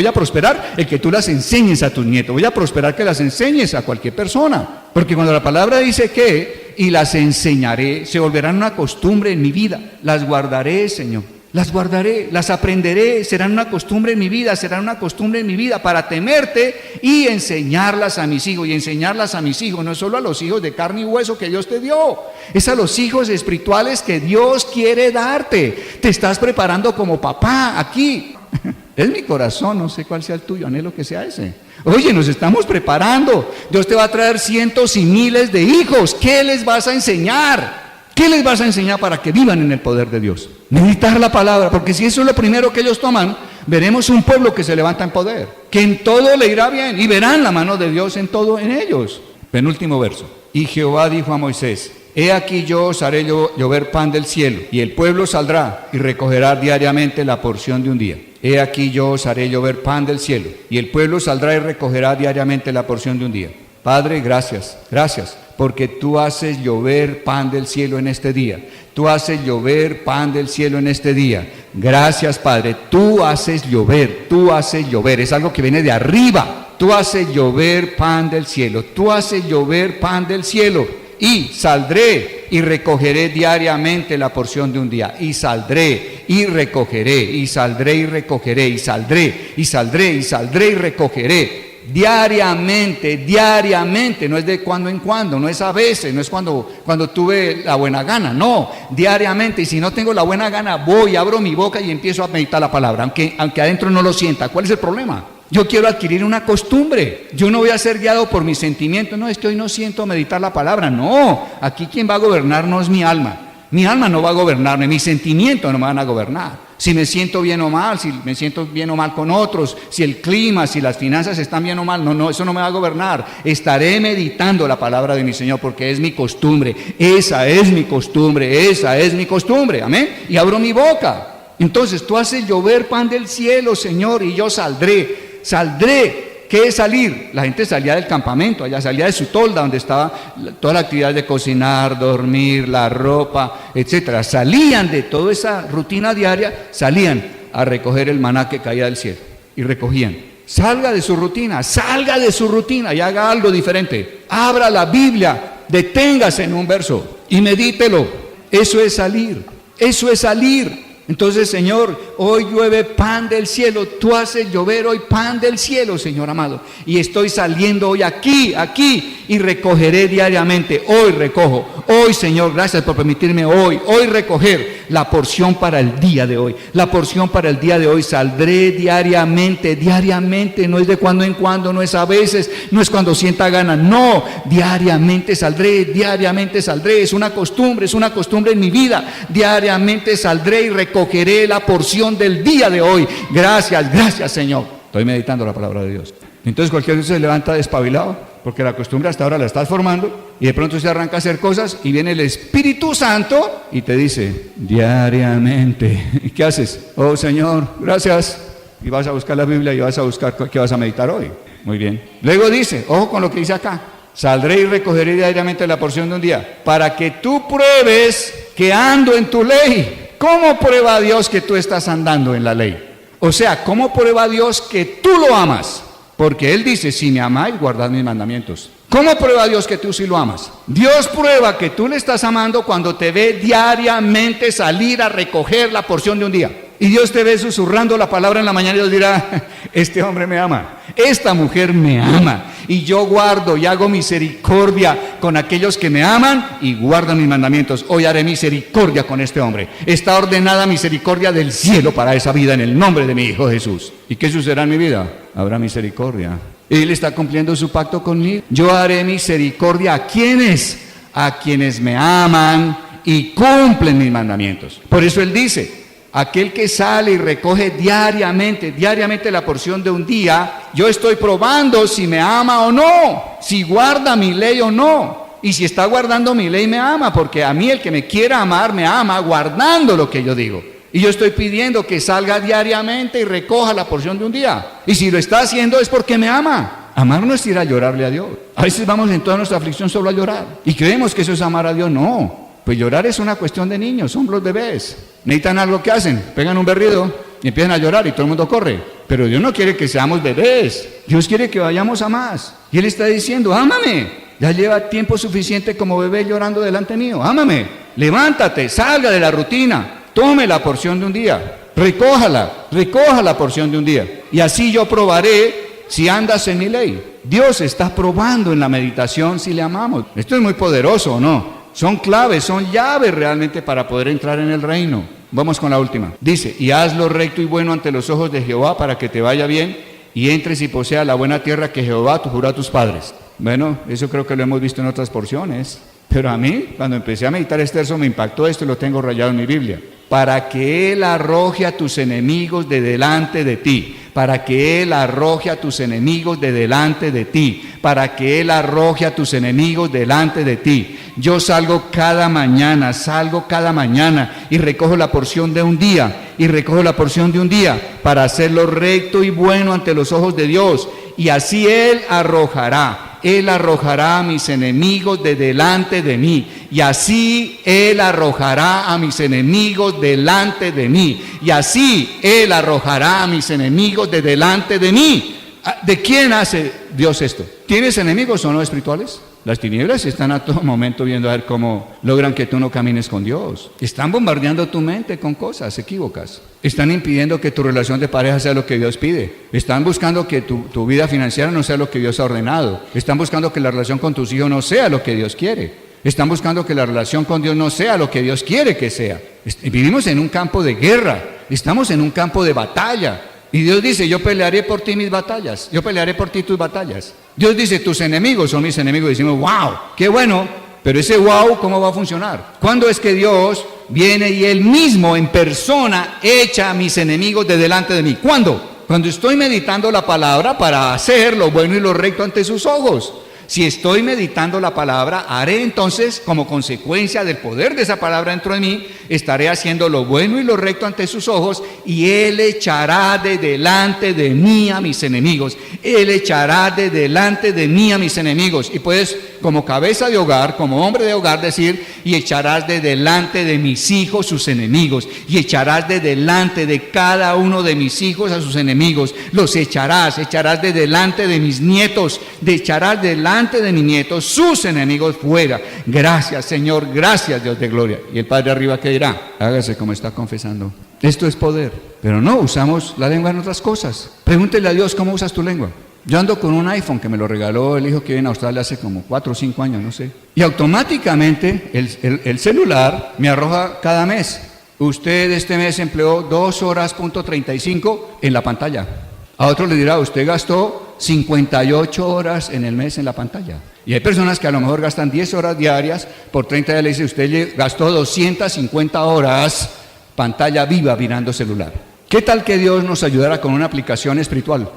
a prosperar el que tú las enseñes a tus nietos. Voy a prosperar que las enseñes a cualquier persona. Porque cuando la palabra dice que, y las enseñaré, se volverán una costumbre en mi vida. Las guardaré, Señor. Las guardaré, las aprenderé, serán una costumbre en mi vida, para temerte y enseñarlas a mis hijos. Y enseñarlas a mis hijos no es solo a los hijos de carne y hueso que Dios te dio, es a los hijos espirituales que Dios quiere darte. Te estás preparando como papá aquí. Es mi corazón, no sé cuál sea el tuyo, anhelo que sea ese. Oye, nos estamos preparando. Dios te va a traer cientos y miles de hijos. ¿Qué les vas a enseñar? ¿Qué les vas a enseñar para que vivan en el poder de Dios? Meditar la palabra, porque si eso es lo primero que ellos toman, veremos un pueblo que se levanta en poder, que en todo le irá bien, y verán la mano de Dios en todo en ellos. Penúltimo verso. Y Jehová dijo a Moisés, he aquí yo os haré llover pan del cielo, y el pueblo saldrá y recogerá diariamente la porción de un día. He aquí yo os haré llover pan del cielo, y el pueblo saldrá y recogerá diariamente la porción de un día. Padre, gracias, porque tú haces llover pan del cielo en este día. Tú haces llover pan del cielo en este día. Gracias, Padre, tú haces llover. Es algo que viene de arriba. Tú haces llover pan del cielo. Y saldré y recogeré diariamente la porción de un día. Y saldré y recogeré, y saldré y recogeré, y saldré y recogeré. Diariamente, no es de cuando en cuando, no es a veces, no es cuando tuve la buena gana, no, diariamente. Y si no tengo la buena gana, voy, abro mi boca y empiezo a meditar la palabra, aunque adentro no lo sienta. ¿Cuál es el problema? Yo quiero adquirir una costumbre. Yo no voy a ser guiado por mis sentimientos. No, es que hoy no siento meditar la palabra. No, aquí quien va a gobernar no es mi alma. Mi alma no va a gobernarme, mis sentimientos no me van a gobernar. Si me siento bien o mal, si me siento bien o mal con otros, si el clima, si las finanzas están bien o mal, no, eso no me va a gobernar. Estaré meditando la palabra de mi Señor porque es mi costumbre, esa es mi costumbre, amén. Y abro mi boca. Entonces tú haces llover pan del cielo, Señor, y yo saldré. ¿Qué es salir? La gente salía del campamento, allá salía de su tolda, donde estaba toda la actividad de cocinar, dormir, la ropa, etcétera. Salían de toda esa rutina diaria, salían a recoger el maná que caía del cielo y recogían. Salga de su rutina y haga algo diferente. Abra la Biblia, deténgase en un verso y medítelo. Eso es salir. Entonces, Señor, hoy llueve pan del cielo, tú haces llover hoy pan del cielo, Señor amado, y estoy saliendo hoy aquí, y recogeré diariamente, hoy recojo, hoy, Señor, gracias por permitirme hoy recoger la porción para el día de hoy, saldré diariamente, no es de cuando en cuando, no es a veces, no es cuando sienta ganas, no, diariamente saldré, es una costumbre en mi vida, diariamente saldré y recogeré la porción del día de hoy. Gracias, Señor. Estoy meditando la palabra de Dios. Entonces cualquier cosa se levanta despabilado, porque la costumbre hasta ahora la estás formando, y de pronto se arranca a hacer cosas, y viene el Espíritu Santo, y te dice, diariamente. ¿Y qué haces? Oh Señor, gracias. Y vas a buscar la Biblia, y vas a buscar qué vas a meditar hoy. Muy bien. Luego dice, ojo con lo que dice acá, saldré y recogeré diariamente la porción de un día, para que tú pruebes que ando en tu ley. ¿Cómo prueba Dios que tú estás andando en la ley? O sea, ¿cómo prueba Dios que tú lo amas? Porque Él dice, si me amáis, guardad mis mandamientos. ¿Cómo prueba Dios que tú sí lo amas? Dios prueba que tú le estás amando cuando te ve diariamente salir a recoger la porción de un día. Y Dios te ve susurrando la palabra en la mañana y Dios dirá, este hombre me ama, esta mujer me ama. Y yo guardo y hago misericordia con aquellos que me aman y guardan mis mandamientos. Hoy haré misericordia con este hombre. Está ordenada misericordia del cielo para esa vida en el nombre de mi Hijo Jesús. ¿Y qué sucederá en mi vida? Habrá misericordia. Él está cumpliendo su pacto conmigo. Yo haré misericordia ¿a quiénes? A quienes me aman y cumplen mis mandamientos. Por eso Él dice, aquel que sale y recoge diariamente la porción de un día, yo estoy probando si me ama o no, si guarda mi ley o no. Y si está guardando mi ley me ama, porque a mí el que me quiera amar me ama guardando lo que yo digo. Y yo estoy pidiendo que salga diariamente y recoja la porción de un día. Y si lo está haciendo es porque me ama. Amar no es ir a llorarle a Dios. A veces vamos en toda nuestra aflicción solo a llorar y creemos que eso es amar a Dios. No, pues llorar es una cuestión de niños, son los bebés. Necesitan algo, que hacen, pegan un berrido y empiezan a llorar y todo el mundo corre. Pero Dios no quiere que seamos bebés, Dios quiere que vayamos a más. Y Él está diciendo, ámame. Ya lleva tiempo suficiente como bebé llorando delante mío, ámame. Levántate, salga de la rutina, tome la porción de un día, recoja la porción de un día. Y así yo probaré si andas en mi ley. Dios está probando en la meditación si le amamos. Esto es muy poderoso, ¿o no? Son claves, son llaves realmente para poder entrar en el reino. Vamos con la última. Dice, y haz lo recto y bueno ante los ojos de Jehová para que te vaya bien y entres y poseas la buena tierra que Jehová juró a tus padres. Bueno, eso creo que lo hemos visto en otras porciones. Pero a mí, cuando empecé a meditar este verso, me impactó esto y lo tengo rayado en mi Biblia. Para que Él arroje a tus enemigos de delante de ti. Para que Él arroje a tus enemigos de delante de ti. Para que Él arroje a tus enemigos delante de ti. Yo salgo cada mañana y recojo la porción de un día. Para hacerlo recto y bueno ante los ojos de Dios. Y así Él arrojará a mis enemigos de delante de mí. Y así Él arrojará a mis enemigos delante de mí. Y así Él arrojará a mis enemigos de delante de mí. ¿De quién hace Dios esto? ¿Tienes enemigos o no espirituales? Las tinieblas están a todo momento viendo a ver cómo logran que tú no camines con Dios. Están bombardeando tu mente con cosas equívocas. Están impidiendo que tu relación de pareja sea lo que Dios pide. Están buscando que tu vida financiera no sea lo que Dios ha ordenado. Están buscando que la relación con tus hijos no sea lo que Dios quiere. Están buscando que la relación con Dios no sea lo que Dios quiere que sea. Vivimos en un campo de guerra. Estamos en un campo de batalla. Y Dios dice, yo pelearé por ti mis batallas, yo pelearé por ti tus batallas. Dios dice, tus enemigos son mis enemigos. Y decimos, wow, qué bueno, Pero ese wow, ¿cómo va a funcionar? ¿Cuándo es que Dios viene y Él mismo en persona echa a mis enemigos de delante de mí? ¿Cuándo? Cuando estoy meditando la palabra para hacer lo bueno y lo recto ante sus ojos. Si estoy meditando la palabra, haré entonces, como consecuencia del poder de esa palabra dentro de mí, estaré haciendo lo bueno y lo recto ante sus ojos, y Él echará de delante de mí a mis enemigos. Él echará de delante de mí a mis enemigos. Y puedes, como cabeza de hogar, como hombre de hogar, decir: y echarás de delante de mis hijos sus enemigos, y echarás de delante de cada uno de mis hijos a sus enemigos. Los echarás de delante de mis nietos, echarás delante de mis nietos sus enemigos fuera. Gracias, Señor, gracias, Dios de gloria. Y el Padre arriba, ¿qué dirá? Hágase como está confesando. Esto es poder, pero no usamos la lengua en otras cosas. Pregúntele a Dios: ¿cómo usas tu lengua? Yo ando con un iPhone que me lo regaló el hijo que vive en Australia hace como 4 o 5 años, no sé. Y automáticamente el celular me arroja cada mes: usted este mes empleó 2 horas.35 en la pantalla. A otro le dirá: usted gastó 58 horas en el mes en la pantalla. Y hay personas que a lo mejor gastan 10 horas diarias, por 30 días le dice: usted gastó 250 horas pantalla viva mirando celular. ¿Qué tal que Dios nos ayudara con una aplicación espiritual?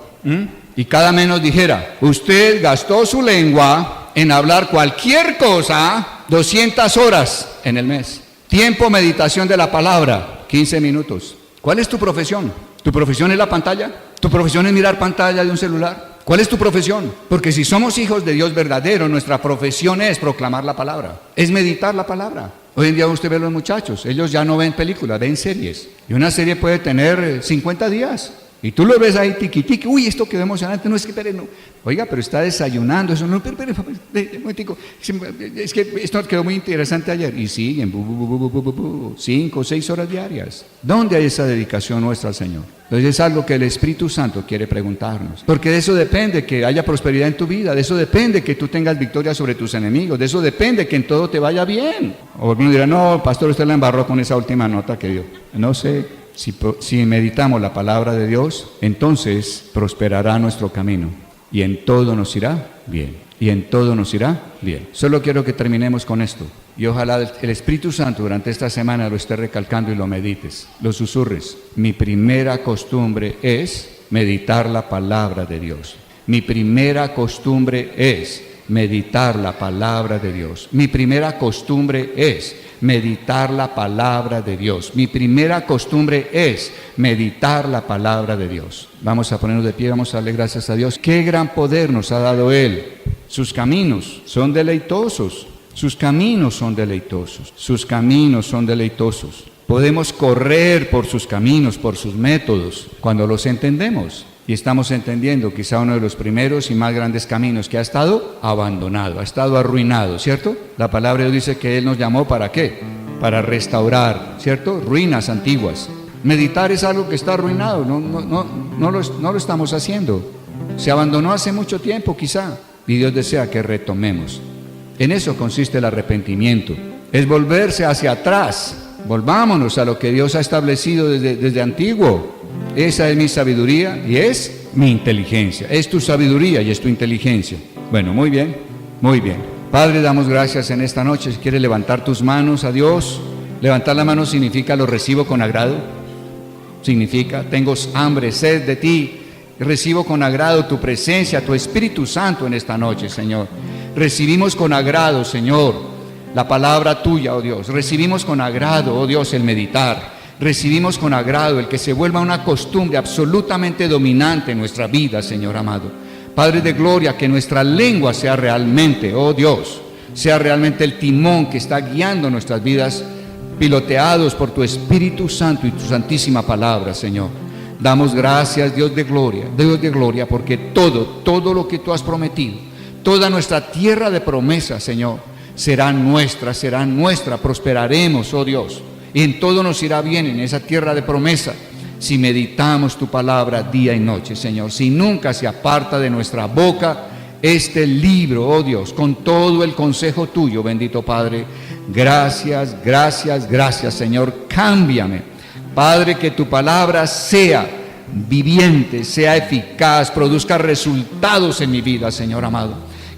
Y cada mes nos dijera: usted gastó su lengua en hablar cualquier cosa 200 horas en el mes. Tiempo meditación de la palabra, 15 minutos. ¿Cuál es tu profesión? ¿Tu profesión es la pantalla? ¿Tu profesión es mirar pantalla de un celular? ¿Cuál es tu profesión? Porque si somos hijos de Dios verdadero, nuestra profesión es proclamar la palabra, es meditar la palabra. Hoy en día usted ve a los muchachos, ellos ya no ven películas, ven series. Y una serie puede tener 50 días. Y tú lo ves ahí, tiqui, tiqui, uy, esto quedó emocionante, no es que, espere, no. Oiga, pero está desayunando, eso no, espere, es que esto quedó muy interesante ayer. Y siguen, 5 o 6 horas diarias. ¿Dónde hay esa dedicación nuestra al Señor? Entonces es algo que el Espíritu Santo quiere preguntarnos. Porque de eso depende que haya prosperidad en tu vida, de eso depende que tú tengas victoria sobre tus enemigos, de eso depende que en todo te vaya bien. O alguno dirá: no, pastor, usted la embarró con esa última nota que dio. No sé. Si meditamos la palabra de Dios, entonces prosperará nuestro camino y en todo nos irá bien. Y en todo nos irá bien. Solo quiero que terminemos con esto. Y ojalá el Espíritu Santo durante esta semana lo esté recalcando y lo medites, lo susurres. Mi primera costumbre es meditar la palabra de Dios. Mi primera costumbre es meditar la palabra de Dios. Mi primera costumbre es meditar la palabra de Dios. Mi primera costumbre es meditar la palabra de Dios. Vamos a ponernos de pie, vamos a darle gracias a Dios. Qué gran poder nos ha dado Él. Sus caminos son deleitosos. Sus caminos son deleitosos. Sus caminos son deleitosos. Podemos correr por sus caminos, por sus métodos, cuando los entendemos. Y estamos entendiendo quizá uno de los primeros y más grandes caminos que ha estado abandonado, ha estado arruinado, ¿cierto? La palabra de Dios dice que Él nos llamó ¿para qué? Para restaurar, ¿cierto? Ruinas antiguas. Meditar es algo que está arruinado, no lo estamos haciendo. Se abandonó hace mucho tiempo quizá, y Dios desea que retomemos. En eso consiste el arrepentimiento, es volverse hacia atrás. Volvámonos a lo que Dios ha establecido desde antiguo. Esa es mi sabiduría y es mi inteligencia. Es tu sabiduría y es tu inteligencia. Bueno, muy bien, muy bien. Padre, damos gracias en esta noche. Si quieres levantar tus manos a Dios, levantar la mano significa lo recibo con agrado. Significa tengo hambre, sed de ti. Recibo con agrado tu presencia, tu Espíritu Santo en esta noche, Señor. Recibimos con agrado, Señor, la palabra tuya, oh Dios. Recibimos con agrado, oh Dios, el meditar. Recibimos con agrado el que se vuelva una costumbre absolutamente dominante en nuestra vida, Señor amado. Padre de gloria, que nuestra lengua sea realmente, oh Dios, sea realmente el timón que está guiando nuestras vidas, piloteados por tu Espíritu Santo y tu santísima palabra, Señor. Damos gracias, Dios de gloria, porque todo lo que tú has prometido, toda nuestra tierra de promesa, Señor, será nuestra, prosperaremos, oh Dios. Y en todo nos irá bien en esa tierra de promesa si meditamos tu palabra día y noche, Señor. Si nunca se aparta de nuestra boca este libro, oh Dios, con todo el consejo tuyo, bendito Padre. Gracias, gracias, gracias, Señor. Cámbiame, Padre, que tu palabra sea viviente, sea eficaz, produzca resultados en mi vida, Señor amado.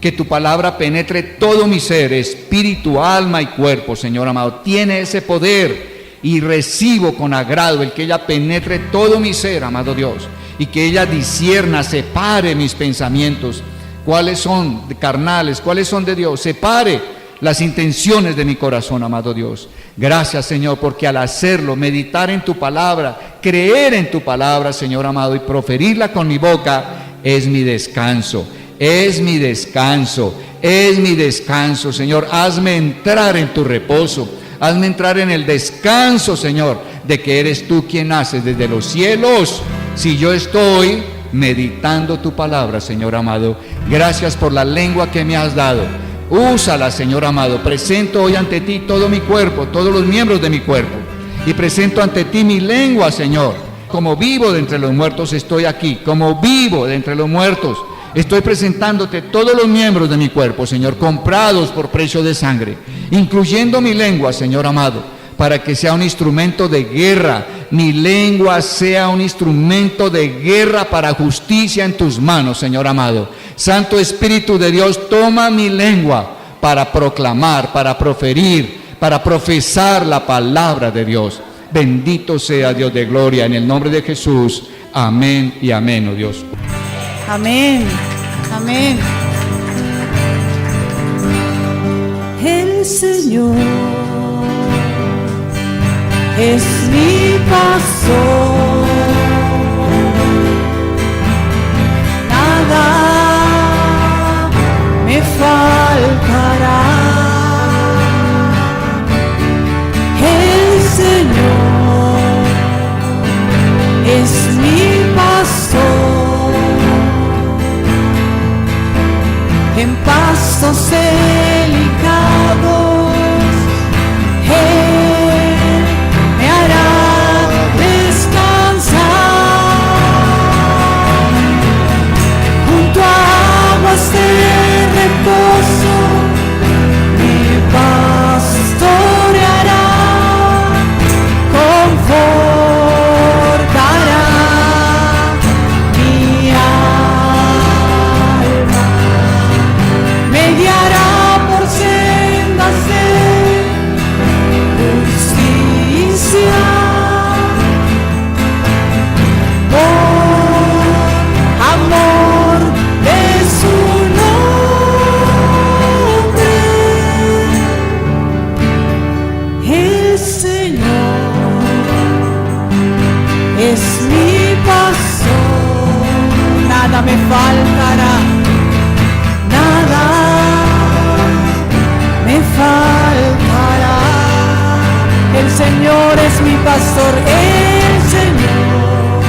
Que tu palabra penetre todo mi ser, espíritu, alma y cuerpo, Señor amado. Tiene ese poder y recibo con agrado el que ella penetre todo mi ser, amado Dios. Y que ella discierna, separe mis pensamientos. ¿Cuáles son carnales? ¿Cuáles son de Dios? Separe las intenciones de mi corazón, amado Dios. Gracias, Señor, porque al hacerlo, meditar en tu palabra, creer en tu palabra, Señor amado, y proferirla con mi boca, es mi descanso. Es mi descanso, es mi descanso, Señor. Hazme entrar en tu reposo, hazme entrar en el descanso, Señor, de que eres tú quien haces desde los cielos. Si yo estoy meditando tu palabra, Señor amado, gracias por la lengua que me has dado. Úsala, Señor amado. Presento hoy ante ti todo mi cuerpo, todos los miembros de mi cuerpo, y presento ante ti mi lengua, Señor. Como vivo de entre los muertos estoy aquí, como vivo de entre los muertos. Estoy presentándote todos los miembros de mi cuerpo, Señor, comprados por precio de sangre, incluyendo mi lengua, Señor amado, para que sea un instrumento de guerra. Mi lengua sea un instrumento de guerra para justicia en tus manos, Señor amado. Santo Espíritu de Dios, toma mi lengua para proclamar, para proferir, para profesar la palabra de Dios. Bendito sea Dios de gloria, en el nombre de Jesús. Amén y amén, oh Dios.
Amén, amén. El Señor es mi pastor, nada me faltará. El Señor es mi pastor, en pastos delicados Él me hará descansar, junto a aguas de reposo me pastoreará, confortará mi alma, me guiará por sendas de justicia, por amor de su nombre. El Señor es mi pastor, nada me faltará, nada me faltará. El Señor es mi pastor, el Señor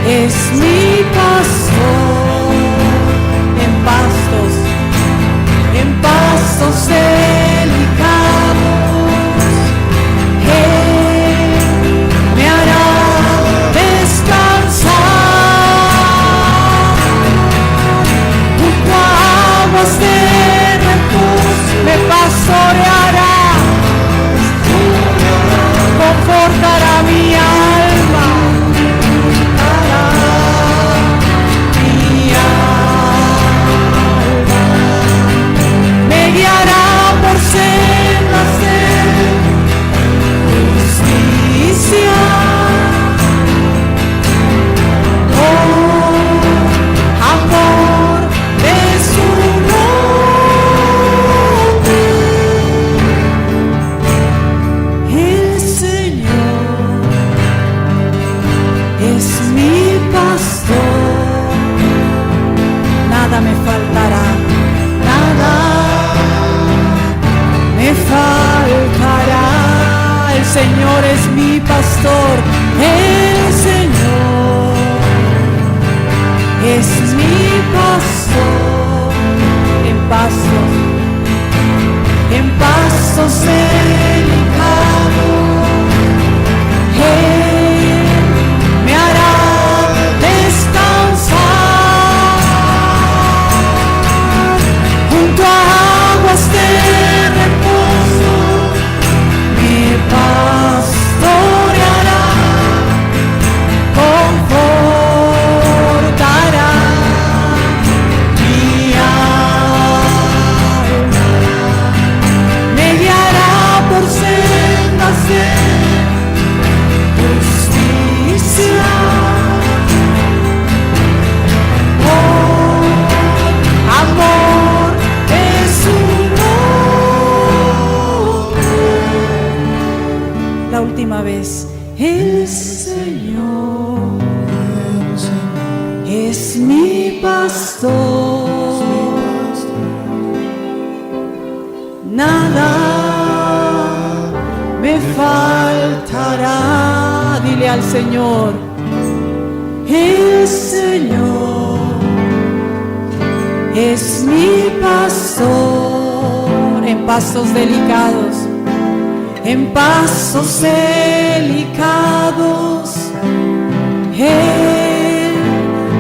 es mi pastor, en pastos delicados Él me hará descansar, junto a aguas de reposo me pastoreará, confortará mi alma, mi alma, me guiará por sendas de justicia, por amor de su nombre. El Señor es mi pastor, nada me faltará, nada me faltará. El Señor es mi pastor, el Señor es mi pastor, en pastos delicados Él me hará descansar, junto a aguas de reposo me pastoreará, confortará mi es el Señor, es mi pastor, nada me faltará. Dile al Señor, el Señor es mi pastor en pastos delicados, en pastos delicados. Él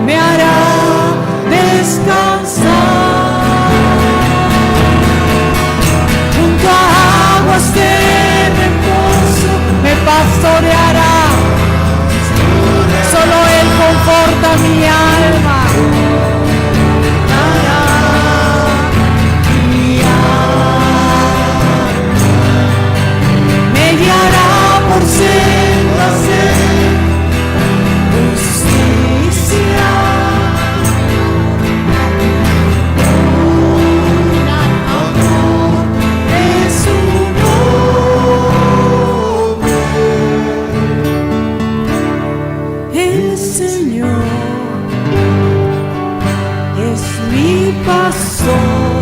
me hará descansar junto a aguas de reposo, me pastoreará. Solo Él conforta mi alma. Me guiará por sendas de justicia. Amor es su nombre. El Señor es mi pastor.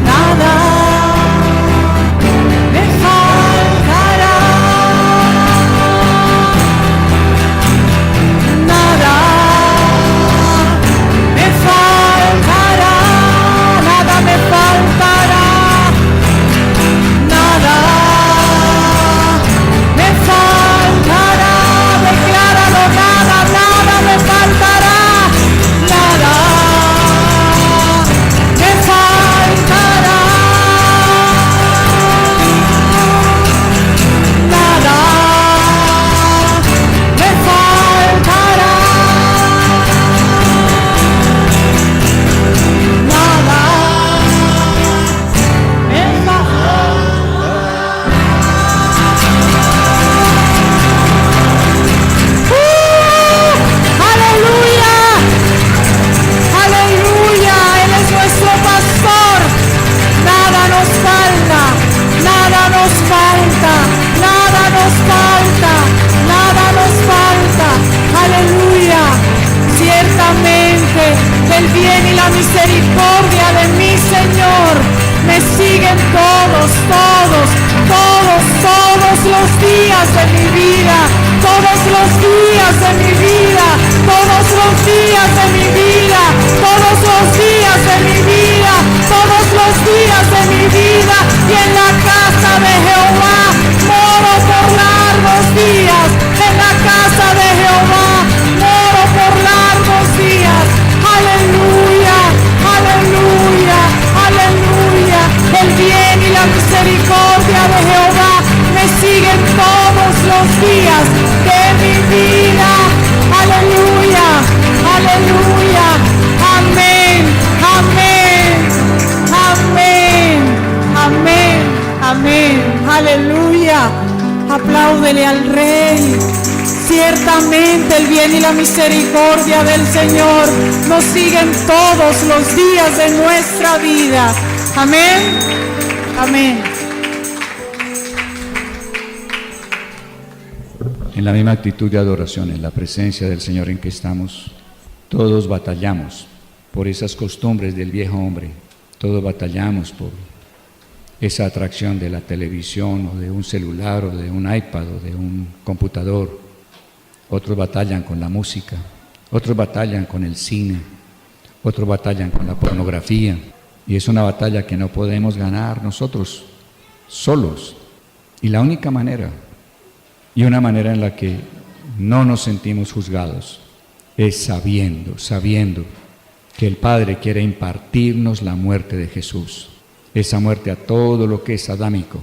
Nada me faltará, nada me faltará, nada me faltará, nada me faltará. Decláralo, nada me faltará, nada me faltará. Nada me faltará, nada me ¡Aleluya! ¡Aleluya! Él es nuestro pastor. Nada nos falta, nada nos falta, nada nos falta, nada nos falta. Aleluya. Ciertamente el bien y la misericordia de mi Señor me siguen todos los días de mi vida, todos los días de mi vida, todos los días de mi vida, todos los días de mi vida, todos los días de mi vida. Y en la casa de Jehová moro por largos días, en la casa de Jehová moro por largos días. Aleluya, aleluya, aleluya. El bien y la misericordia de Jehová me siguen todos los días de mi vida. Aleluya, aleluya. Amén, amén, amén, amén, amén. Aleluya. Apláudele al Rey. Ciertamente el bien y la misericordia del Señor nos siguen todos los días de nuestra vida. Amén, amén.
En la misma actitud de adoración, en la presencia del Señor en que estamos, todos batallamos por esas costumbres del viejo hombre. Todos batallamos por esa atracción de la televisión o de un celular o de un iPad o de un computador. Otros batallan con la música, otros batallan con el cine, otros batallan con la pornografía. Y es una batalla que no podemos ganar nosotros solos. Y la única manera, y una manera en la que no nos sentimos juzgados, es sabiendo que el Padre quiere impartirnos la muerte de Jesús. Esa muerte a todo lo que es adámico.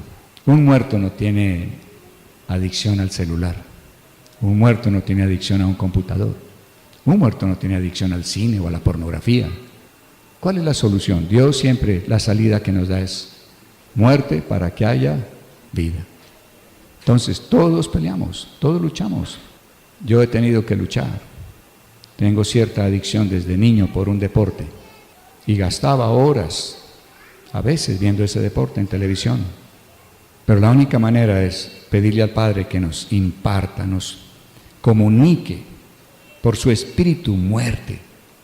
Un muerto no tiene adicción al celular. Un muerto no tiene adicción a un computador. Un muerto no tiene adicción al cine o a la pornografía. ¿Cuál es la solución? Dios siempre, la salida que nos da es muerte para que haya vida. Entonces todos peleamos, todos luchamos. Yo he tenido que luchar. Tengo cierta adicción desde niño por un deporte y gastaba horas a veces viendo ese deporte en televisión. Pero la única manera es pedirle al Padre que nos imparta, nos comunique por su espíritu muerte,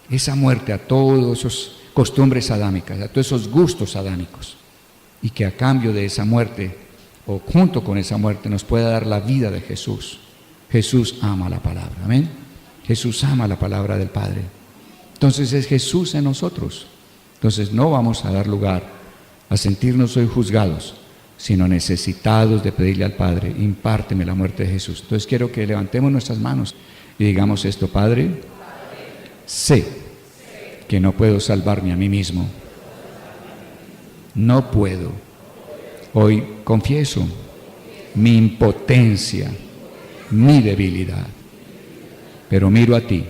esa muerte a todas esas costumbres adámicas, a todos esos gustos adámicos, y que a cambio de esa muerte, o junto con esa muerte, nos pueda dar la vida de Jesús. Jesús ama la palabra, amén. Jesús ama la palabra del Padre. Entonces es Jesús en nosotros. Entonces no vamos a dar lugar a sentirnos hoy juzgados, sino necesitados de pedirle al Padre, impárteme la muerte de Jesús. Entonces quiero que levantemos nuestras manos y digamos esto: Padre, sé que no puedo salvarme a mí mismo. No puedo. Hoy confieso mi impotencia, mi debilidad, pero miro a ti,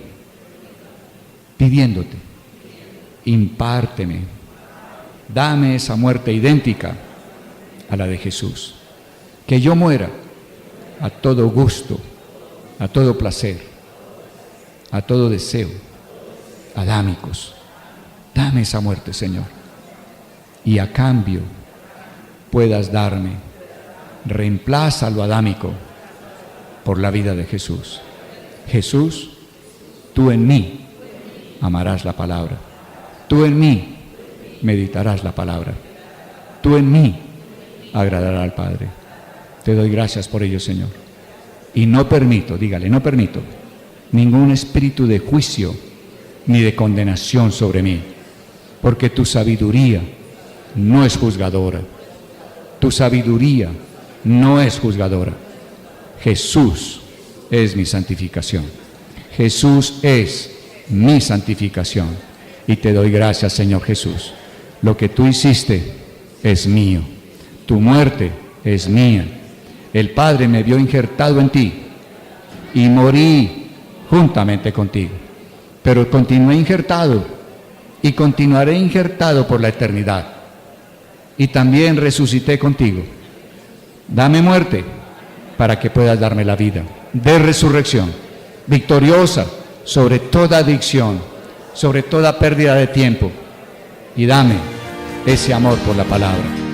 pidiéndote, impárteme, dame esa muerte idéntica a la de Jesús, que yo muera a todo gusto, a todo placer, a todo deseo, adámicos. Dame esa muerte, Señor, y a cambio puedas darme, reemplaza lo adámico por la vida de Jesús. Jesús, tú en mí amarás la palabra, tú en mí meditarás la palabra, tú en mí agradará al Padre. Te doy gracias por ello, Señor. Y no permito, dígale, no permito ningún espíritu de juicio ni de condenación sobre mí, porque tu sabiduría no es juzgadora. Tu sabiduría no es juzgadora. Jesús es mi santificación. Jesús es mi santificación. Y te doy gracias, Señor Jesús. Lo que tú hiciste es mío. Tu muerte es mía. El Padre me vio injertado en ti y morí juntamente contigo. Pero continué injertado y continuaré injertado por la eternidad. Y también resucité contigo. Dame muerte para que puedas darme la vida de resurrección, victoriosa sobre toda adicción, sobre toda pérdida de tiempo. Y dame ese amor por la palabra.